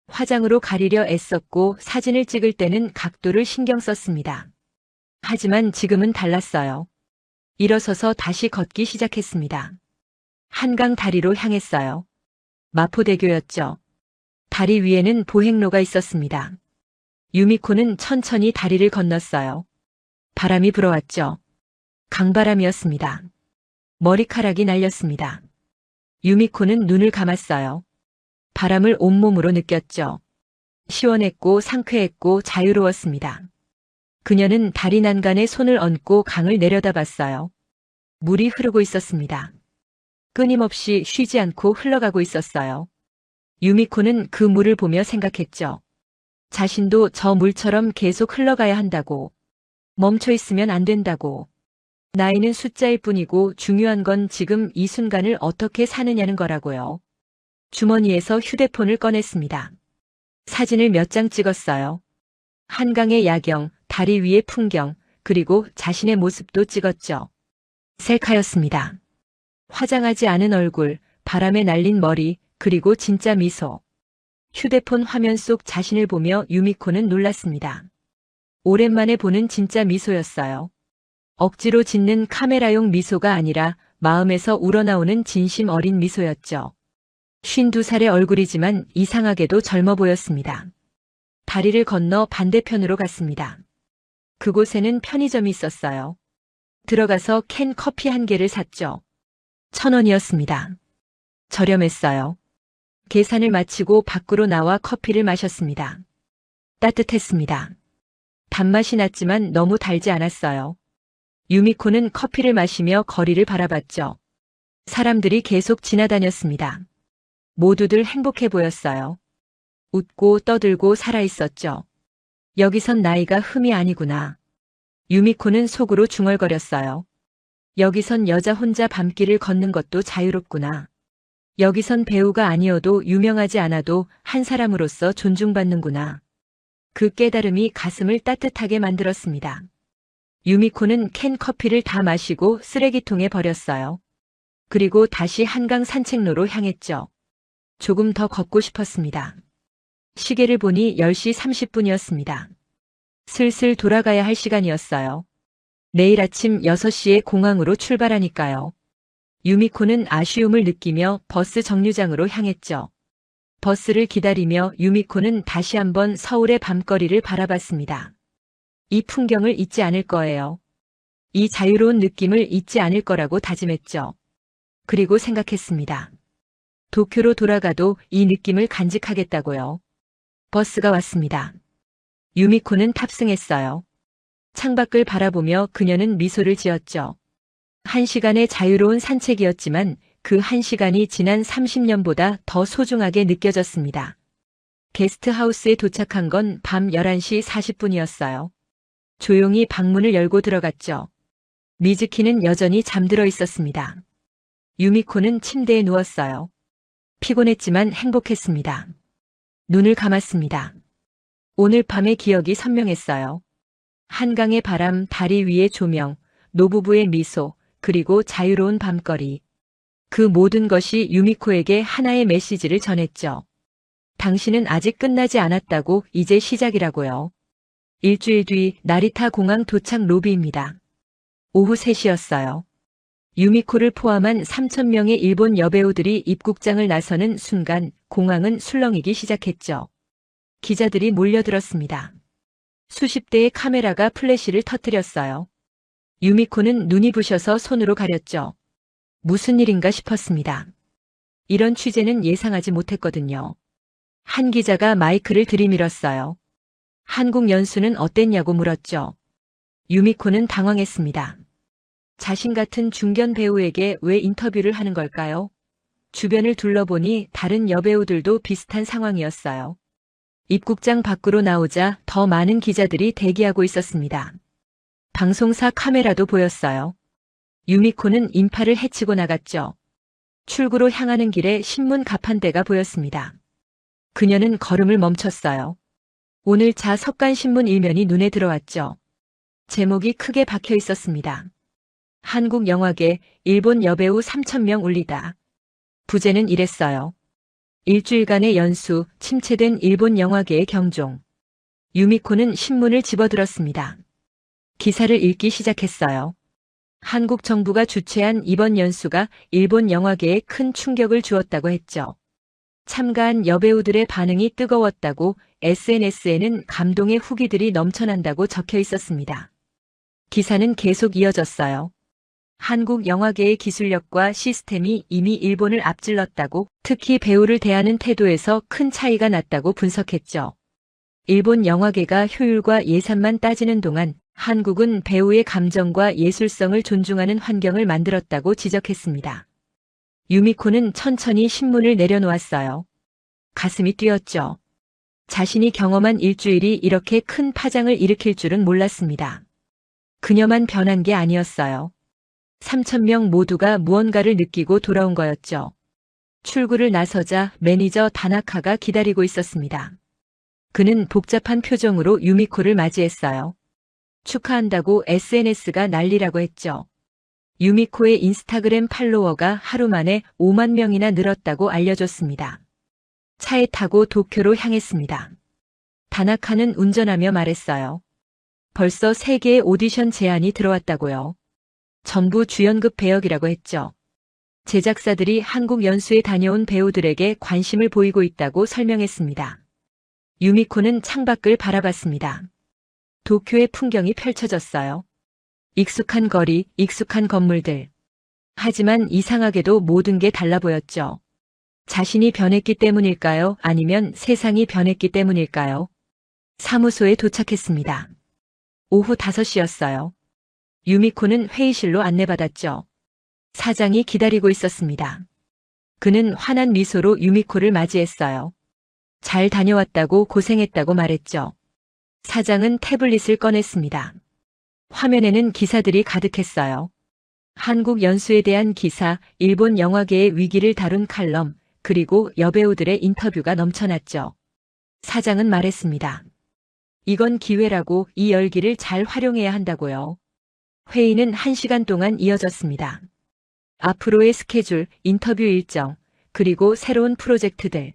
화장으로 가리려 애썼고 사진을 찍을 때는 각도를 신경 썼습니다. 하지만 지금은 달랐어요. 일어서서 다시 걷기 시작했습니다. 한강 다리로 향했어요. 마포대교였죠. 다리 위에는 보행로가 있었습니다. 유미코는 천천히 다리를 건넜어요. 바람이 불어왔죠. 강바람이었습니다. 머리카락이 날렸습니다. 유미코는 눈을 감았어요. 바람을 온몸으로 느꼈죠. 시원했고 상쾌했고 자유로웠습니다. 그녀는 다리 난간에 손을 얹고 강을 내려다봤어요. 물이 흐르고 있었습니다. 끊임없이 쉬지 않고 흘러가고 있었어요. 유미코는 그 물을 보며 생각했죠. 자신도 저 물처럼 계속 흘러가야 한다고. 멈춰 있으면 안 된다고. 나이는 숫자일 뿐이고 중요한 건 지금 이 순간을 어떻게 사느냐는 거라고요. 주머니에서 휴대폰을 꺼냈습니다. 사진을 몇 장 찍었어요. 한강의 야경, 다리 위의 풍경, 그리고 자신의 모습도 찍었죠. 셀카였습니다. 화장하지 않은 얼굴, 바람에 날린 머리, 그리고 진짜 미소. 휴대폰 화면 속 자신을 보며 유미코는 놀랐습니다. 오랜만에 보는 진짜 미소였어요. 억지로 짓는 카메라용 미소가 아니라 마음에서 우러나오는 진심 어린 미소였죠. 52살의 얼굴이지만 이상하게도 젊어 보였습니다. 다리를 건너 반대편으로 갔습니다. 그곳에는 편의점이 있었어요. 들어가서 캔 커피 한 개를 샀죠. 1,000원이었습니다. 저렴했어요. 계산을 마치고 밖으로 나와 커피를 마셨습니다. 따뜻했습니다. 단맛이 났지만 너무 달지 않았어요. 유미코는 커피를 마시며 거리를 바라봤죠. 사람들이 계속 지나다녔습니다. 모두들 행복해 보였어요. 웃고 떠들고 살아있었죠. 여기선 나이가 흠이 아니구나. 유미코는 속으로 중얼거렸어요. 여기선 여자 혼자 밤길을 걷는 것도 자유롭구나. 여기선 배우가 아니어도 유명하지 않아도 한 사람으로서 존중받는구나. 그 깨달음이 가슴을 따뜻하게 만들었습니다. 유미코는 캔 커피를 다 마시고 쓰레기통에 버렸어요. 그리고 다시 한강 산책로로 향했죠. 조금 더 걷고 싶었습니다. 시계를 보니 10시 30분이었습니다. 슬슬 돌아가야 할 시간이었어요. 내일 아침 6시에 공항으로 출발하니까요. 유미코는 아쉬움을 느끼며 버스 정류장으로 향했죠. 버스를 기다리며 유미코는 다시 한번 서울의 밤거리를 바라봤습니다. 이 풍경을 잊지 않을 거예요. 이 자유로운 느낌을 잊지 않을 거라고 다짐했죠. 그리고 생각했습니다. 도쿄로 돌아가도 이 느낌을 간직하겠다고요. 버스가 왔습니다. 유미코는 탑승했어요. 창밖을 바라보며 그녀는 미소를 지었죠. 1시간의 자유로운 산책이었지만 그 1시간이 지난 30년보다 더 소중하게 느껴졌습니다. 게스트하우스에 도착한 건 밤 11시 40분이었어요. 조용히 방문을 열고 들어갔죠. 미즈키는 여전히 잠들어 있었습니다. 유미코는 침대에 누웠어요. 피곤했지만 행복했습니다. 눈을 감았습니다. 오늘 밤의 기억이 선명했어요. 한강의 바람, 다리 위의 조명, 노부부의 미소, 그리고 자유로운 밤거리. 그 모든 것이 유미코에게 하나의 메시지를 전했죠. 당신은 아직 끝나지 않았다고, 이제 시작이라고요. 일주일 뒤 나리타 공항 도착 로비입니다. 오후 3시였어요. 유미코를 포함한 3,000명의 일본 여배우들이 입국장을 나서는 순간 공항은 술렁이기 시작했죠. 기자들이 몰려들었습니다. 수십 대의 카메라가 플래시를 터뜨렸어요. 유미코는 눈이 부셔서 손으로 가렸죠. 무슨 일인가 싶었습니다. 이런 취재는 예상하지 못했거든요. 한 기자가 마이크를 들이밀었어요. 한국 연수는 어땠냐고 물었죠. 유미코는 당황했습니다. 자신 같은 중견 배우에게 왜 인터뷰를 하는 걸까요? 주변을 둘러보니 다른 여배우들도 비슷한 상황이었어요. 입국장 밖으로 나오자 더 많은 기자들이 대기하고 있었습니다. 방송사 카메라도 보였어요. 유미코는 인파를 헤치고 나갔죠. 출구로 향하는 길에 신문 가판대가 보였습니다. 그녀는 걸음을 멈췄어요. 오늘자 석간신문 일면이 눈에 들어왔죠. 제목이 크게 박혀 있었습니다. 한국 영화계 일본 여배우 3,000명 울리다. 부제는 이랬어요. 일주일간의 연수, 침체된 일본 영화계의 경종. 유미코는 신문을 집어들었습니다. 기사를 읽기 시작했어요. 한국 정부가 주최한 이번 연수가 일본 영화계에 큰 충격을 주었다고 했죠. 참가한 여배우들의 반응이 뜨거웠다고 SNS에는 감동의 후기들이 넘쳐난다고 적혀 있었습니다. 기사는 계속 이어졌어요. 한국 영화계의 기술력과 시스템이 이미 일본을 앞질렀다고, 특히 배우를 대하는 태도에서 큰 차이가 났다고 분석했죠. 일본 영화계가 효율과 예산만 따지는 동안 한국은 배우의 감정과 예술성을 존중하는 환경을 만들었다고 지적했습니다. 유미코는 천천히 신문을 내려놓았어요. 가슴이 뛰었죠. 자신이 경험한 일주일이 이렇게 큰 파장을 일으킬 줄은 몰랐습니다. 그녀만 변한 게 아니었어요. 3,000명 모두가 무언가를 느끼고 돌아온 거였죠. 출구를 나서자 매니저 다나카가 기다리고 있었습니다. 그는 복잡한 표정으로 유미코를 맞이했어요. 축하한다고 SNS가 난리라고 했죠. 유미코의 인스타그램 팔로워가 하루 만에 5만 명이나 늘었다고 알려줬습니다. 차에 타고 도쿄로 향했습니다. 다나카는 운전하며 말했어요. 벌써 3개의 오디션 제안이 들어왔다고요. 전부 주연급 배역이라고 했죠. 제작사들이 한국 연수에 다녀온 배우들에게 관심을 보이고 있다고 설명했습니다. 유미코는 창밖을 바라봤습니다. 도쿄의 풍경이 펼쳐졌어요. 익숙한 거리, 익숙한 건물들. 하지만 이상하게도 모든 게 달라 보였죠. 자신이 변했기 때문일까요? 아니면 세상이 변했기 때문일까요? 사무소에 도착했습니다. 오후 5시였어요. 유미코는 회의실로 안내받았죠. 사장이 기다리고 있었습니다. 그는 환한 미소로 유미코를 맞이했어요. 잘 다녀왔다고, 고생했다고 말했죠. 사장은 태블릿을 꺼냈습니다. 화면에는 기사들이 가득했어요. 한국 연수에 대한 기사, 일본 영화계의 위기를 다룬 칼럼, 그리고 여배우들의 인터뷰가 넘쳐났죠. 사장은 말했습니다. 이건 기회라고 이 열기를 잘 활용해야 한다고요. 회의는 1시간 동안 이어졌습니다. 앞으로의 스케줄, 인터뷰 일정, 그리고 새로운 프로젝트들.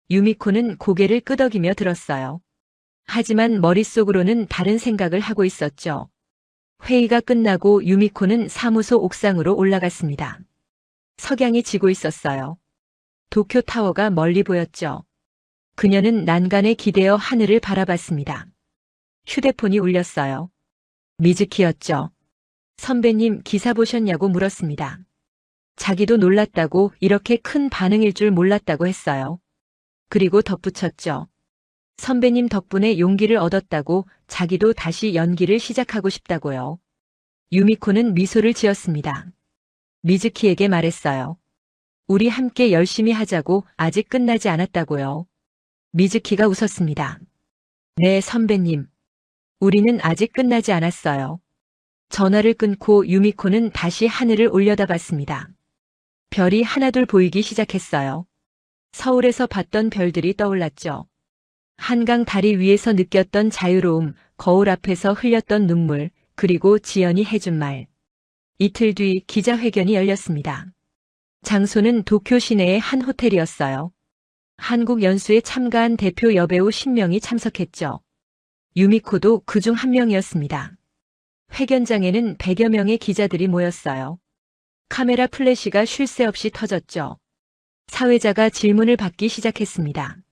유미코는 고개를 끄덕이며 들었어요. 하지만 머릿속으로는 다른 생각을 하고 있었죠. 회의가 끝나고 유미코는 사무소 옥상으로 올라갔습니다. 석양이 지고 있었어요. 도쿄타워가 멀리 보였죠. 그녀는 난간에 기대어 하늘을 바라봤습니다. 휴대폰이 울렸어요. 미즈키였죠. 선배님 기사 보셨냐고 물었습니다. 자기도 놀랐다고 이렇게 큰 반응일 줄 몰랐다고 했어요. 그리고 덧붙였죠. 선배님 덕분에 용기를 얻었다고 자기도 다시 연기를 시작하고 싶다고요. 유미코는 미소를 지었습니다. 미즈키에게 말했어요. 우리 함께 열심히 하자고 아직 끝나지 않았다고요. 미즈키가 웃었습니다. 네, 선배님. 우리는 아직 끝나지 않았어요. 전화를 끊고 유미코는 다시 하늘을 올려다봤습니다. 별이 하나둘 보이기 시작했어요. 서울에서 봤던 별들이 떠올랐죠. 한강 다리 위에서 느꼈던 자유로움, 거울 앞에서 흘렸던 눈물, 그리고 지연이 해준 말. 이틀 뒤 기자회견이 열렸습니다. 장소는 도쿄 시내의 한 호텔이었어요. 한국 연수에 참가한 대표 여배우 10명이 참석했죠. 유미코도 그중 한 명이었습니다. 회견장에는 100여 명의 기자들이 모였어요. 카메라 플래시가 쉴 새 없이 터졌죠. 사회자가 질문을 받기 시작했습니다.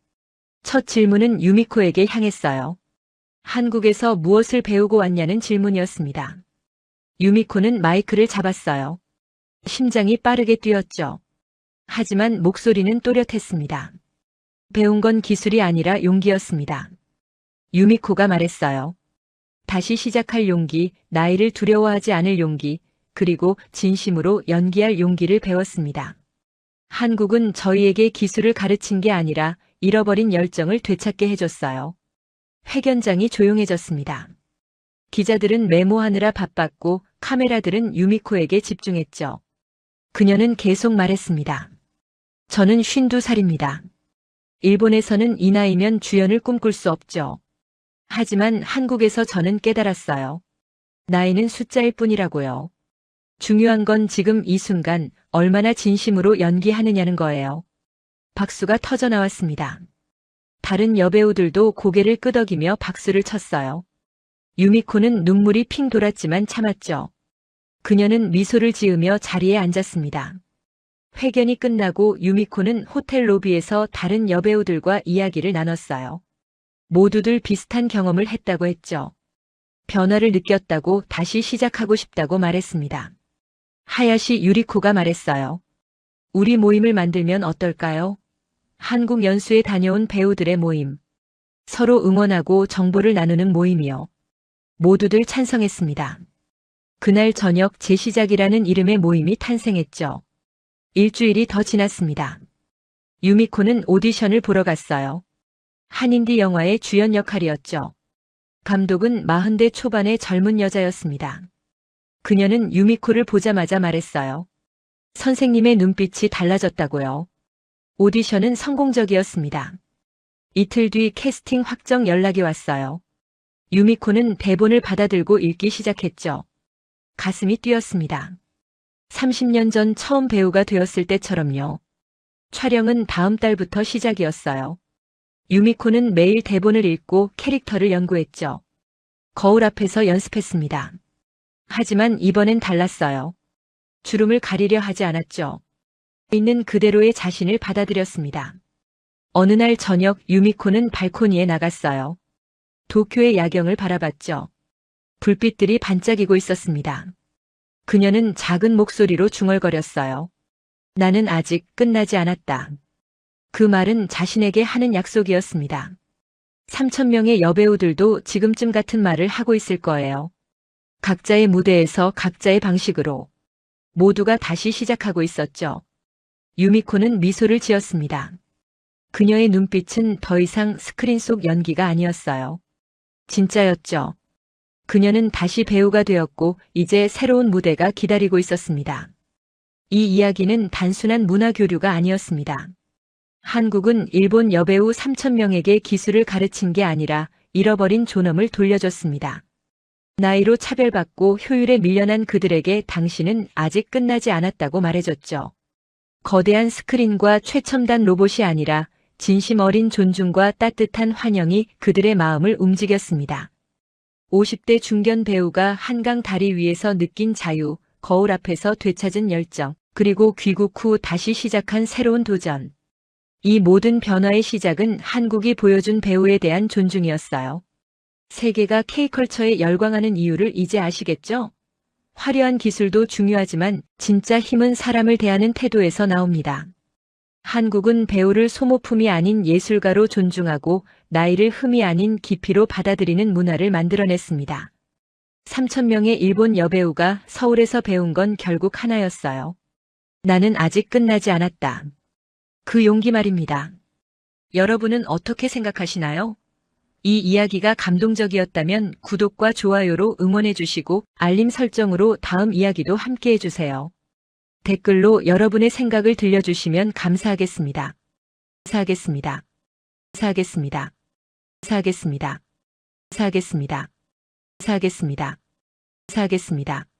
첫 질문은 유미코에게 향했어요. 한국에서 무엇을 배우고 왔냐는 질문이었습니다. 유미코는 마이크를 잡았어요. 심장이 빠르게 뛰었죠. 하지만 목소리는 또렷했습니다. 배운 건 기술이 아니라 용기였습니다. 유미코가 말했어요. 다시 시작할 용기, 나이를 두려워하지 않을 용기, 그리고 진심으로 연기할 용기를 배웠습니다. 한국은 저희에게 기술을 가르친 게 아니라 잃어버린 열정을 되찾게 해줬어요. 회견장이 조용해졌습니다. 기자들은 메모하느라 바빴고 카메라들은 유미코에게 집중했죠. 그녀는 계속 말했습니다. 저는 52살입니다. 일본에서는 이 나이면 주연을 꿈꿀 수 없죠. 하지만 한국에서 저는 깨달았어요. 나이는 숫자일 뿐이라고요. 중요한 건 지금 이 순간 얼마나 진심으로 연기하느냐는 거예요. 박수가 터져 나왔습니다. 다른 여배우들도 고개를 끄덕이며 박수를 쳤어요. 유미코는 눈물이 핑 돌았지만 참았죠. 그녀는 미소를 지으며 자리에 앉았습니다. 회견이 끝나고 유미코는 호텔 로비에서 다른 여배우들과 이야기를 나눴어요. 모두들 비슷한 경험을 했다고 했죠. 변화를 느꼈다고 다시 시작하고 싶다고 말했습니다. 하야시 유리코가 말했어요. 우리 모임을 만들면 어떨까요? 한국 연수에 다녀온 배우들의 모임. 서로 응원하고 정보를 나누는 모임이요. 모두들 찬성했습니다. 그날 저녁 재시작이라는 이름의 모임이 탄생했죠. 일주일이 더 지났습니다. 유미코는 오디션을 보러 갔어요. 한인디 영화의 주연 역할이었죠. 감독은 40대 초반의 젊은 여자였습니다. 그녀는 유미코를 보자마자 말했어요. 선생님의 눈빛이 달라졌다고요. 오디션은 성공적이었습니다. 이틀 뒤 캐스팅 확정 연락이 왔어요. 유미코는 대본을 받아들고 읽기 시작했죠. 가슴이 뛰었습니다. 30년 전 처음 배우가 되었을 때처럼요. 촬영은 다음 달부터 시작이었어요. 유미코는 매일 대본을 읽고 캐릭터를 연구했죠. 거울 앞에서 연습했습니다. 하지만 이번엔 달랐어요. 주름을 가리려 하지 않았죠. 있는 그대로의 자신을 받아들였습니다. 어느 날 저녁 유미코는 발코니에 나갔어요. 도쿄의 야경을 바라봤죠. 불빛들이 반짝이고 있었습니다. 그녀는 작은 목소리로 중얼거렸어요. 나는 아직 끝나지 않았다. 그 말은 자신에게 하는 약속이었습니다. 3,000명의 여배우들도 지금쯤 같은 말을 하고 있을 거예요. 각자의 무대에서 각자의 방식으로 모두가 다시 시작하고 있었죠. 유미코는 미소를 지었습니다. 그녀의 눈빛은 더 이상 스크린 속 연기가 아니었어요. 진짜였죠. 그녀는 다시 배우가 되었고 이제 새로운 무대가 기다리고 있었습니다. 이 이야기는 단순한 문화 교류가 아니었습니다. 한국은 일본 여배우 3,000명에게 기술을 가르친 게 아니라 잃어버린 존엄을 돌려줬습니다. 나이로 차별받고 효율에 밀려난 그들에게 당신은 아직 끝나지 않았다고 말해줬죠. 거대한 스크린과 최첨단 로봇이 아니라 진심 어린 존중과 따뜻한 환영이 그들의 마음을 움직였습니다. 50대 중견 배우가 한강 다리 위에서 느낀 자유, 거울 앞에서 되찾은 열정, 그리고 귀국 후 다시 시작한 새로운 도전. 이 모든 변화의 시작은 한국이 보여준 배우에 대한 존중이었어요. 세계가 K컬처에 열광하는 이유를 이제 아시겠죠? 화려한 기술도 중요하지만 진짜 힘은 사람을 대하는 태도에서 나옵니다. 한국은 배우를 소모품이 아닌 예술가로 존중하고 나이를 흠이 아닌 깊이로 받아들이는 문화를 만들어냈습니다. 3,000명의 일본 여배우가 서울에서 배운 건 결국 하나였어요. 나는 아직 끝나지 않았다. 그 용기 말입니다. 여러분은 어떻게 생각하시나요? 이 이야기가 감동적이었다면 구독과 좋아요로 응원해 주시고 알림 설정으로 다음 이야기도 함께 해주세요. 댓글로 여러분의 생각을 들려주시면 감사하겠습니다. 감사하겠습니다. 감사하겠습니다. 감사하겠습니다. 감사하겠습니다. 감사하겠습니다. 감사하겠습니다.